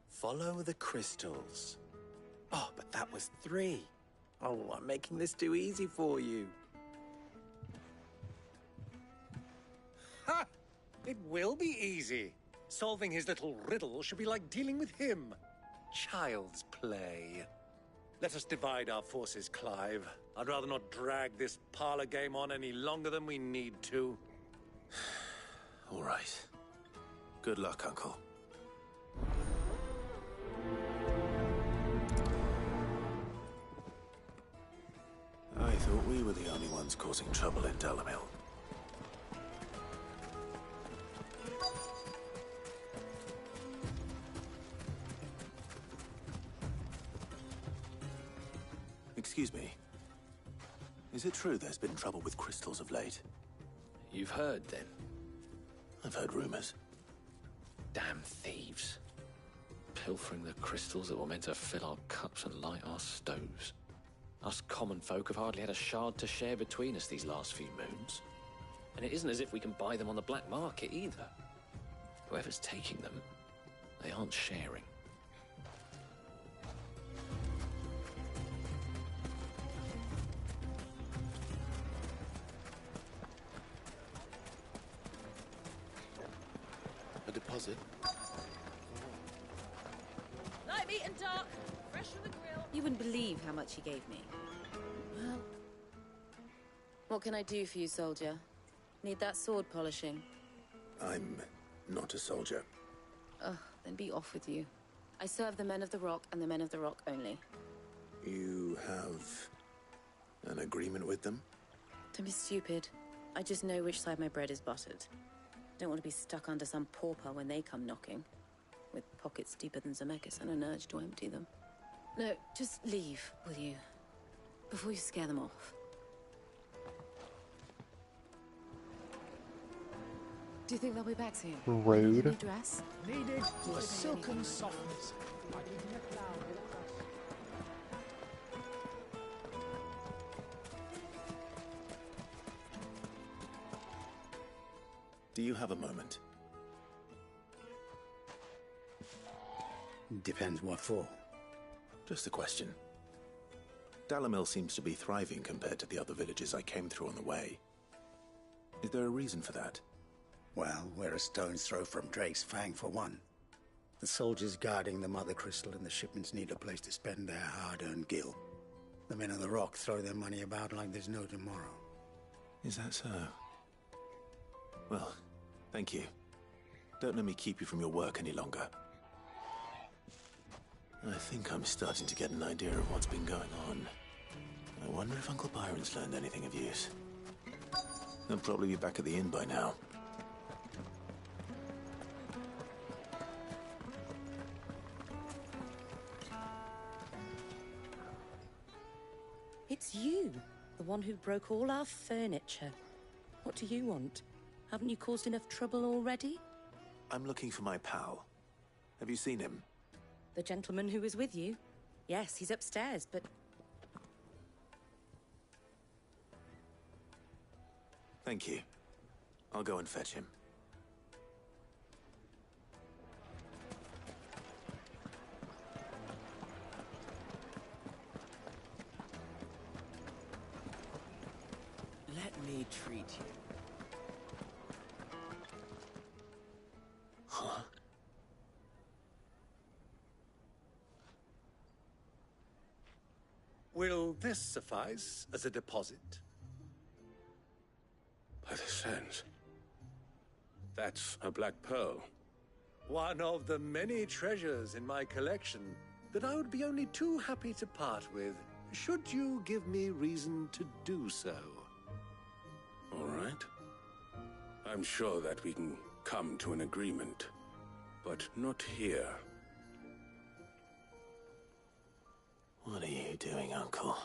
Follow the crystals. Oh, but that was 3. Oh, I'm making this too easy for you. Ha! It will be easy. Solving his little riddle should be like dealing with him. Child's play. Let us divide our forces, Clive. I'd rather not drag this parlor game on any longer than we need to. All right. Good luck, Uncle. I thought we were the only ones causing trouble in Dalamil. Is it true there's been trouble with crystals of late? You've heard, then? I've heard rumors. Damn thieves. Pilfering the crystals that were meant to fill our cups and light our stoves. Us common folk have hardly had a shard to share between us these last few moons. And it isn't as if we can buy them on the black market either. Whoever's taking them, they aren't sharing. A deposit? Light, meat and dark, fresh from the grill. You wouldn't believe how much he gave me. Well, what can I do for you, soldier? Need that sword polishing? I'm not a soldier. Ugh, then be off with you. I serve the men of the Rock and the men of the Rock only. You have an agreement with them? Don't be stupid. I just know which side my bread is buttered. Don't want to be stuck under some pauper when they come knocking. With pockets deeper than Zemeckis and an urge to empty them. No, just leave, will you? Before you scare them off. Do you think they'll be back soon? Rude. New dress? Needed for silken softness. Like in a cloud without us. Do you have a moment? Depends what for. Just a question. Dalamil seems to be thriving compared to the other villages I came through on the way. Is there a reason for that? Well, we're a stone's throw from Drake's Fang for one. The soldiers guarding the Mother Crystal and the shipments need a place to spend their hard-earned gil. The men of the Rock throw their money about like there's no tomorrow. Is that so? Well, thank you. Don't let me keep you from your work any longer. I think I'm starting to get an idea of what's been going on. I wonder if Uncle Byron's learned anything of use. He'll probably be back at the inn by now. It's you, the one who broke all our furniture. What do you want? Haven't you caused enough trouble already? I'm looking for my pal. Have you seen him? The gentleman who was with you? Yes, he's upstairs, but... Thank you. I'll go and fetch him. Let me treat you. Huh? Will this suffice as a deposit? By the sands. That's a black pearl. One of the many treasures in my collection that I would be only too happy to part with, should you give me reason to do so. All right. I'm sure that we can come to an agreement, but not here. What are you doing, Uncle?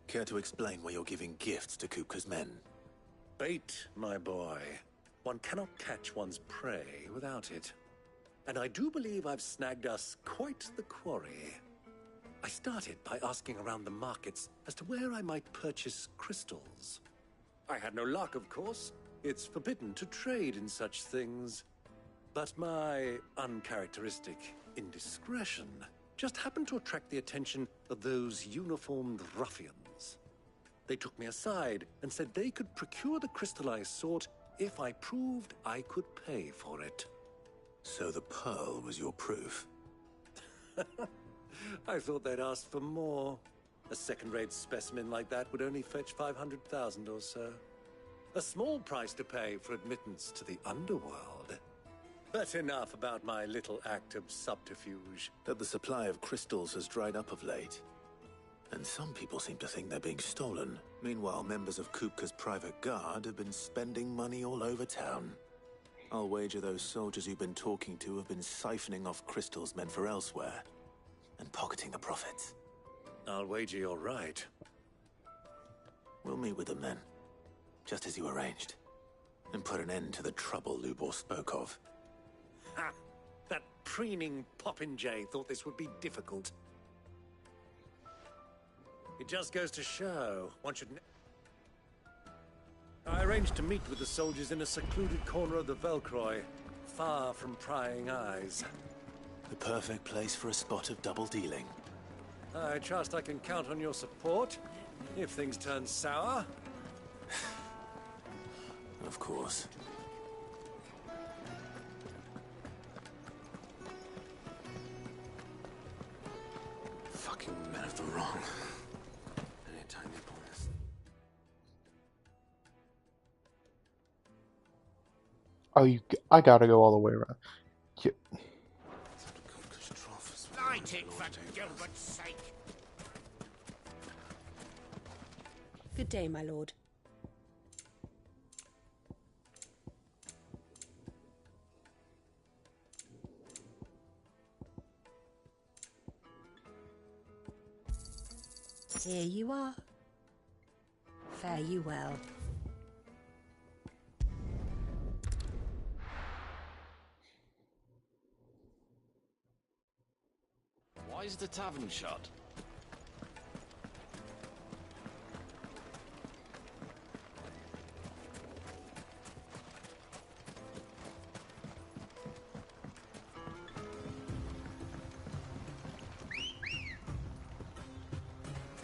Care to explain why you're giving gifts to Kupka's men? Bait, my boy. One cannot catch one's prey without it. And I do believe I've snagged us quite the quarry. I started by asking around the markets as to where I might purchase crystals. I had no luck, of course. It's forbidden to trade in such things. But my uncharacteristic indiscretion just happened to attract the attention of those uniformed ruffians. They took me aside and said they could procure the crystal I sought if I proved I could pay for it. So the pearl was your proof? I thought they'd ask for more. A second-rate specimen like that would only fetch 500,000 or so. A small price to pay for admittance to the underworld. But enough about my little act of subterfuge. That the supply of crystals has dried up of late. And some people seem to think they're being stolen. Meanwhile, members of Kupka's private guard have been spending money all over town. I'll wager those soldiers you've been talking to have been siphoning off crystals meant for elsewhere and pocketing the profits. I'll wager you're right. We'll meet with them then, just as you arranged, and put an end to the trouble Lubor spoke of. Ha! That preening popinjay thought this would be difficult. It just goes to show one should. I arranged to meet with the soldiers in a secluded corner of the Velcroy, far from prying eyes. The perfect place for a spot of double dealing. I trust I can count on your support if things turn sour. Of course. Fucking men of the wrong. Anytime they pull this. Oh, I gotta go all the way around. Yeah. Light it for Gilbert's sake. Good day, my lord. Here you are. Fare you well. Why is the tavern shut?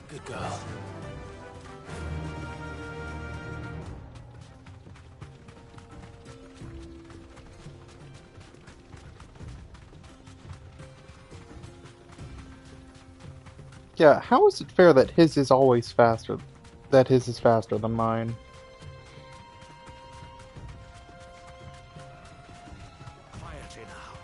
Good girl. Yeah, how is it fair that his is always faster? That his is faster than mine? Quiet now.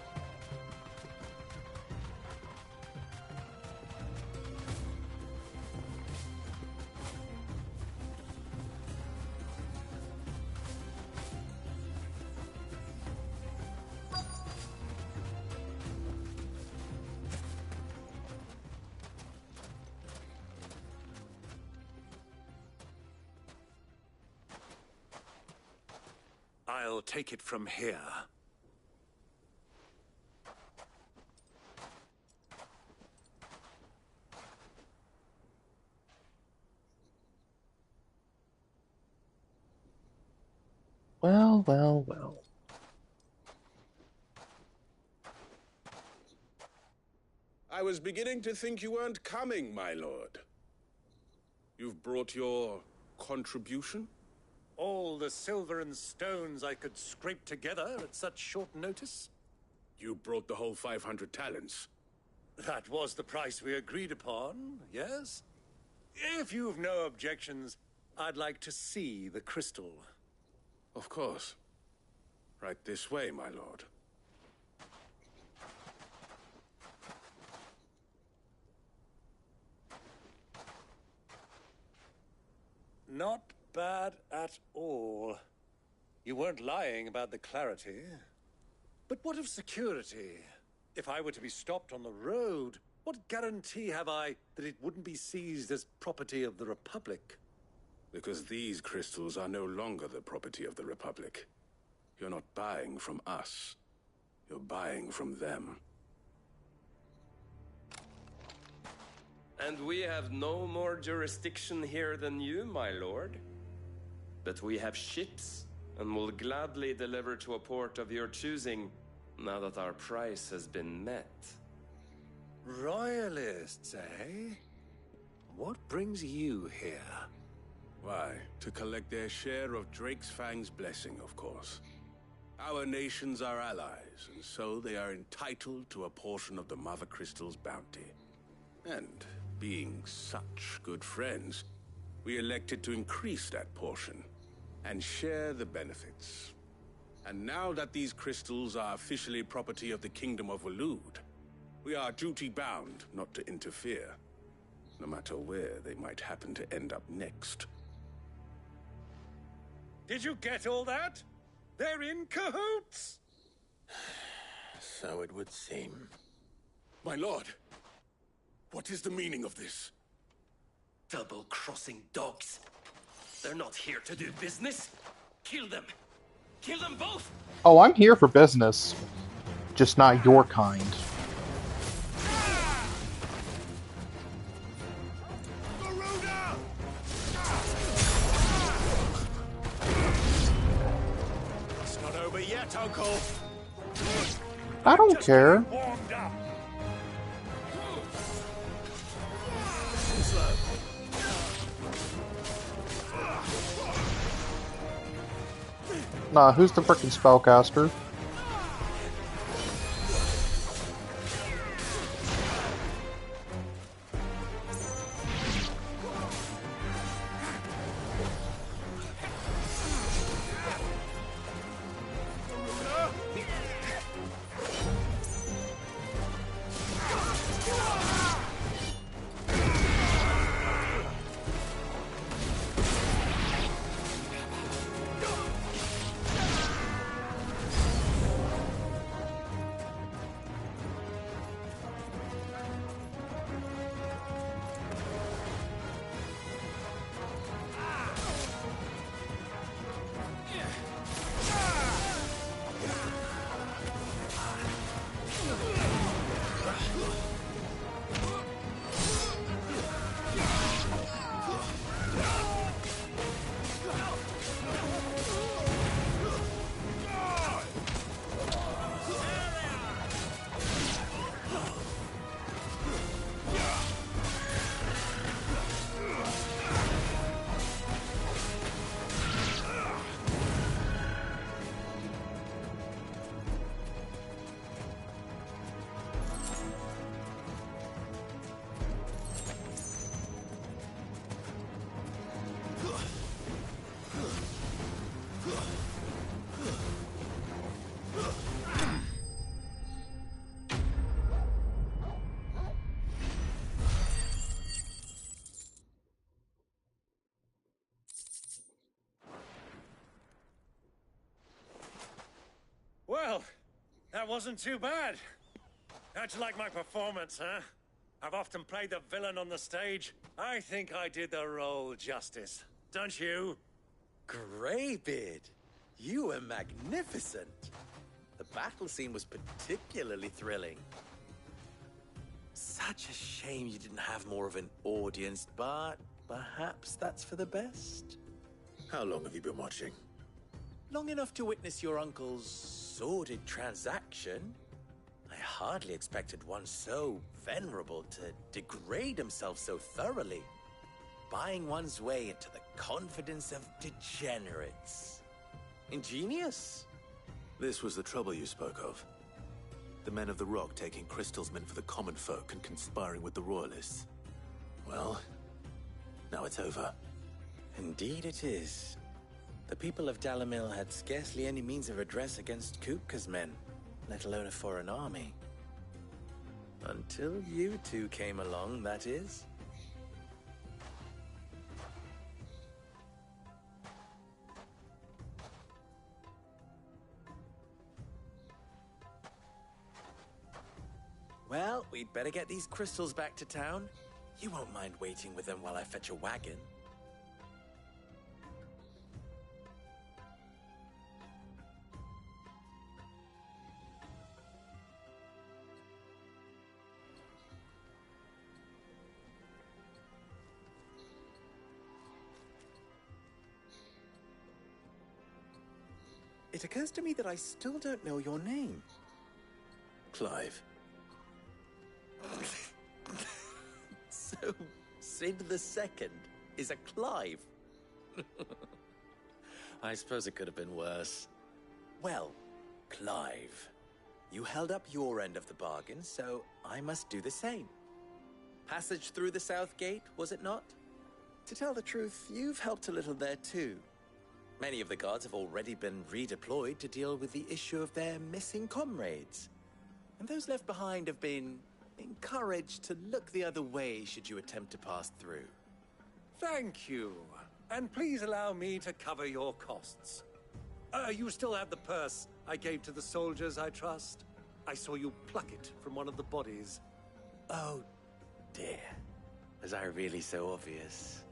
I'll take it from here. Well, well, well. I was beginning to think you weren't coming, my lord. You've brought your contribution? All the silver and stones I could scrape together at such short notice? You brought the whole 500 talents. That was the price we agreed upon, yes? If you've no objections, I'd like to see the crystal. Of course. Right this way, my lord. Not bad at all. You weren't lying about the clarity. But what of security? If I were to be stopped on the road, what guarantee have I that it wouldn't be seized as property of the Republic? Because these crystals are no longer the property of the Republic. You're not buying from us. You're buying from them. And we have no more jurisdiction here than you, my lord. But we have ships, and will gladly deliver to a port of your choosing, now that our price has been met. Royalists, eh? What brings you here? Why, to collect their share of Drake's Fang's blessing, of course. Our nations are allies, and so they are entitled to a portion of the Mother Crystal's bounty. And being such good friends, we elected to increase that portion and share the benefits. And now that these crystals are officially property of the Kingdom of Waloed, we are duty-bound not to interfere, no matter where they might happen to end up next. Did you get all that? They're in cahoots! So it would seem. My lord, what is the meaning of this? Double-crossing dogs. They're not here to do business. Kill them. Kill them both! Oh, I'm here for business. Just not your kind. It's not over yet, Uncle. I don't care. Warmed up. Nah, who's the frickin' spellcaster? Well, that wasn't too bad. How'd you like my performance, huh? I've often played the villain on the stage. I think I did the role justice. Don't you? Greybeard, you were magnificent. The battle scene was particularly thrilling. Such a shame you didn't have more of an audience, but perhaps that's for the best. How long have you been watching? Long enough to witness your uncle's sordid transaction. I hardly expected one so venerable to degrade himself so thoroughly, buying one's way into the confidence of degenerates. Ingenious. This was the trouble you spoke of. The men of the Rock taking crystals meant for the common folk and conspiring with the Royalists. Well, now it's over. Indeed it is. The people of Dalamil had scarcely any means of redress against Kupka's men, let alone a foreign army. Until you two came along, that is. Well, we'd better get these crystals back to town. You won't mind waiting with them while I fetch a wagon. It occurs to me that I still don't know your name. Clive. So, Sid the Second is a Clive. I suppose it could have been worse. Well, Clive, you held up your end of the bargain, so I must do the same. Passage through the South Gate, was it not? To tell the truth, you've helped a little there too. Many of the guards have already been redeployed to deal with the issue of their missing comrades. And those left behind have been encouraged to look the other way should you attempt to pass through. Thank you. And please allow me to cover your costs. You still have the purse I gave to the soldiers, I trust? I saw you pluck it from one of the bodies. Oh, dear. Was I really so obvious?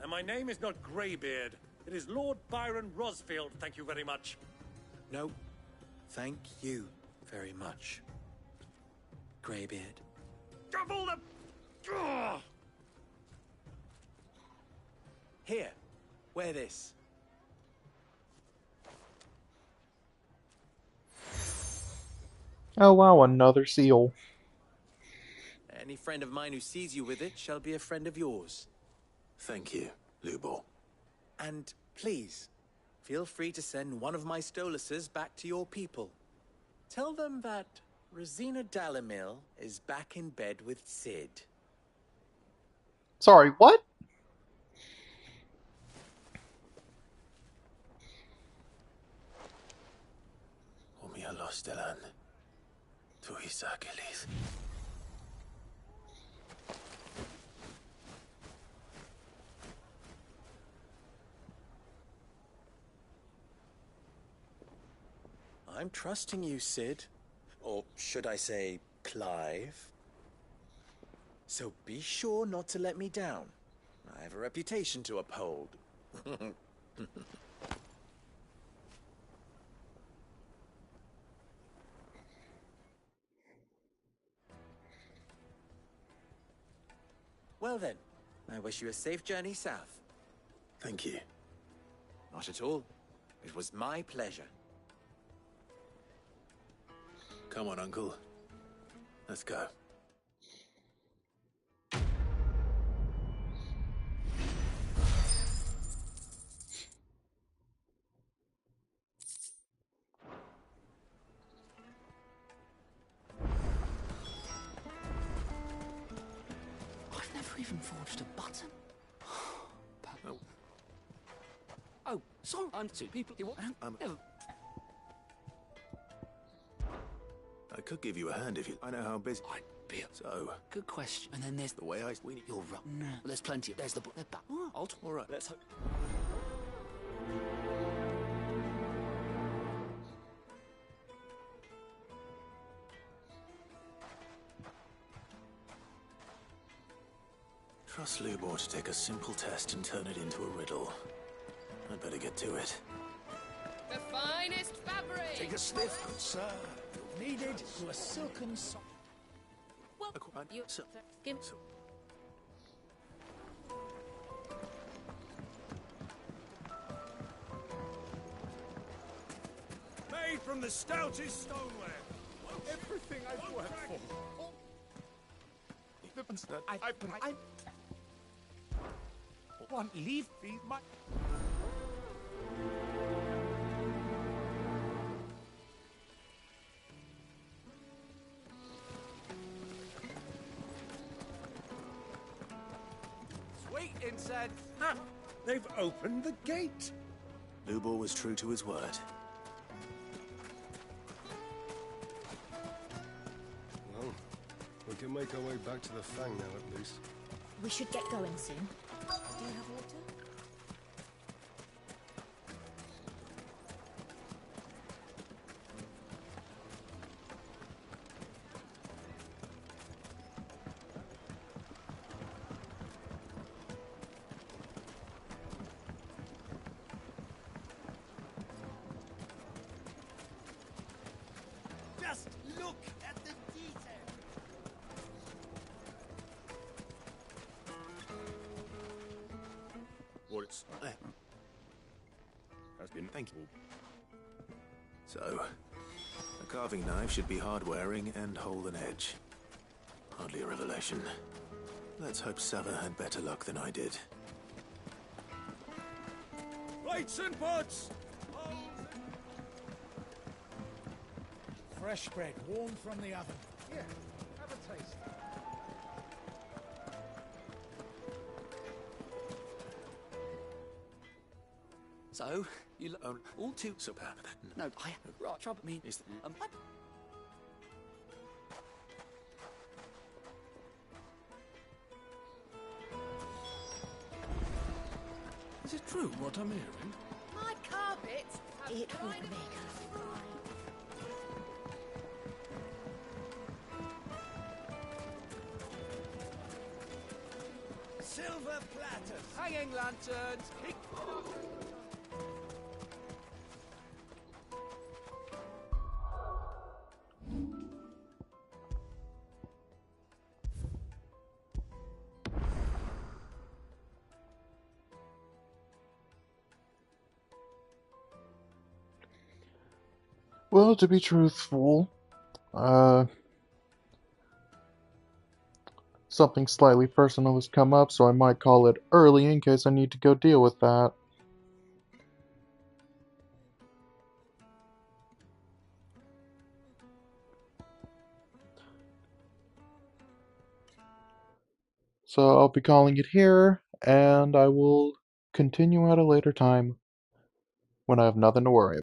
And my name is not Greybeard. It is Lord Byron Rosfield, thank you very much. No, thank you very much, Greybeard. Double the... Ugh! Here, wear this. Oh wow, another seal. Any friend of mine who sees you with it shall be a friend of yours. Thank you, Lubor. And please, feel free to send one of my Stoluses back to your people. Tell them that Rosina Dalamil is back in bed with Sid. Sorry, what? Umia Lostelan. Tuisa Achilles. I'm trusting you, Sid. Or should I say, Clive? So be sure not to let me down. I have a reputation to uphold. Well then, I wish you a safe journey south. Thank you. Not at all. It was my pleasure. Come on, Uncle. Let's go. I've never even forged a button. Oh, sorry. I'm two people. I could give you a hand if you... I know how busy... I'd be... So... Good question. And then there's... The way I... You're right. No. There's plenty of... There's the book. All right, let's hope... Trust Lubor to take a simple test and turn it into a riddle. I'd better get to it. The finest fabric! Take a sniff, good sir. Needed to a silken sock. Well, you... Give me... Made from the stoutest stoneware. Everything I've worked for. I want leave feed my... Sweet inside. Ha! They've opened the gate. Lubor was true to his word. Well, we can make our way back to the Fang now, at least. We should get going soon. Do you have water? Just look at the detail. What it's... Has been... Thank you. So... A carving knife should be hard-wearing and hold an edge. Hardly a revelation. Let's hope Sava had better luck than I did. Plates and pots! Fresh bread, warm from the oven. Here, have a taste. So, you all too... Superb. No, right, trouble me is... Is it true what I'm hearing? My carpets have It would kind of- make her fly. Silver platters! Hanging lanterns! Well, to be truthful, something slightly personal has come up, so I might call it early in case I need to go deal with that. So I'll be calling it here, and I will continue at a later time when I have nothing to worry about.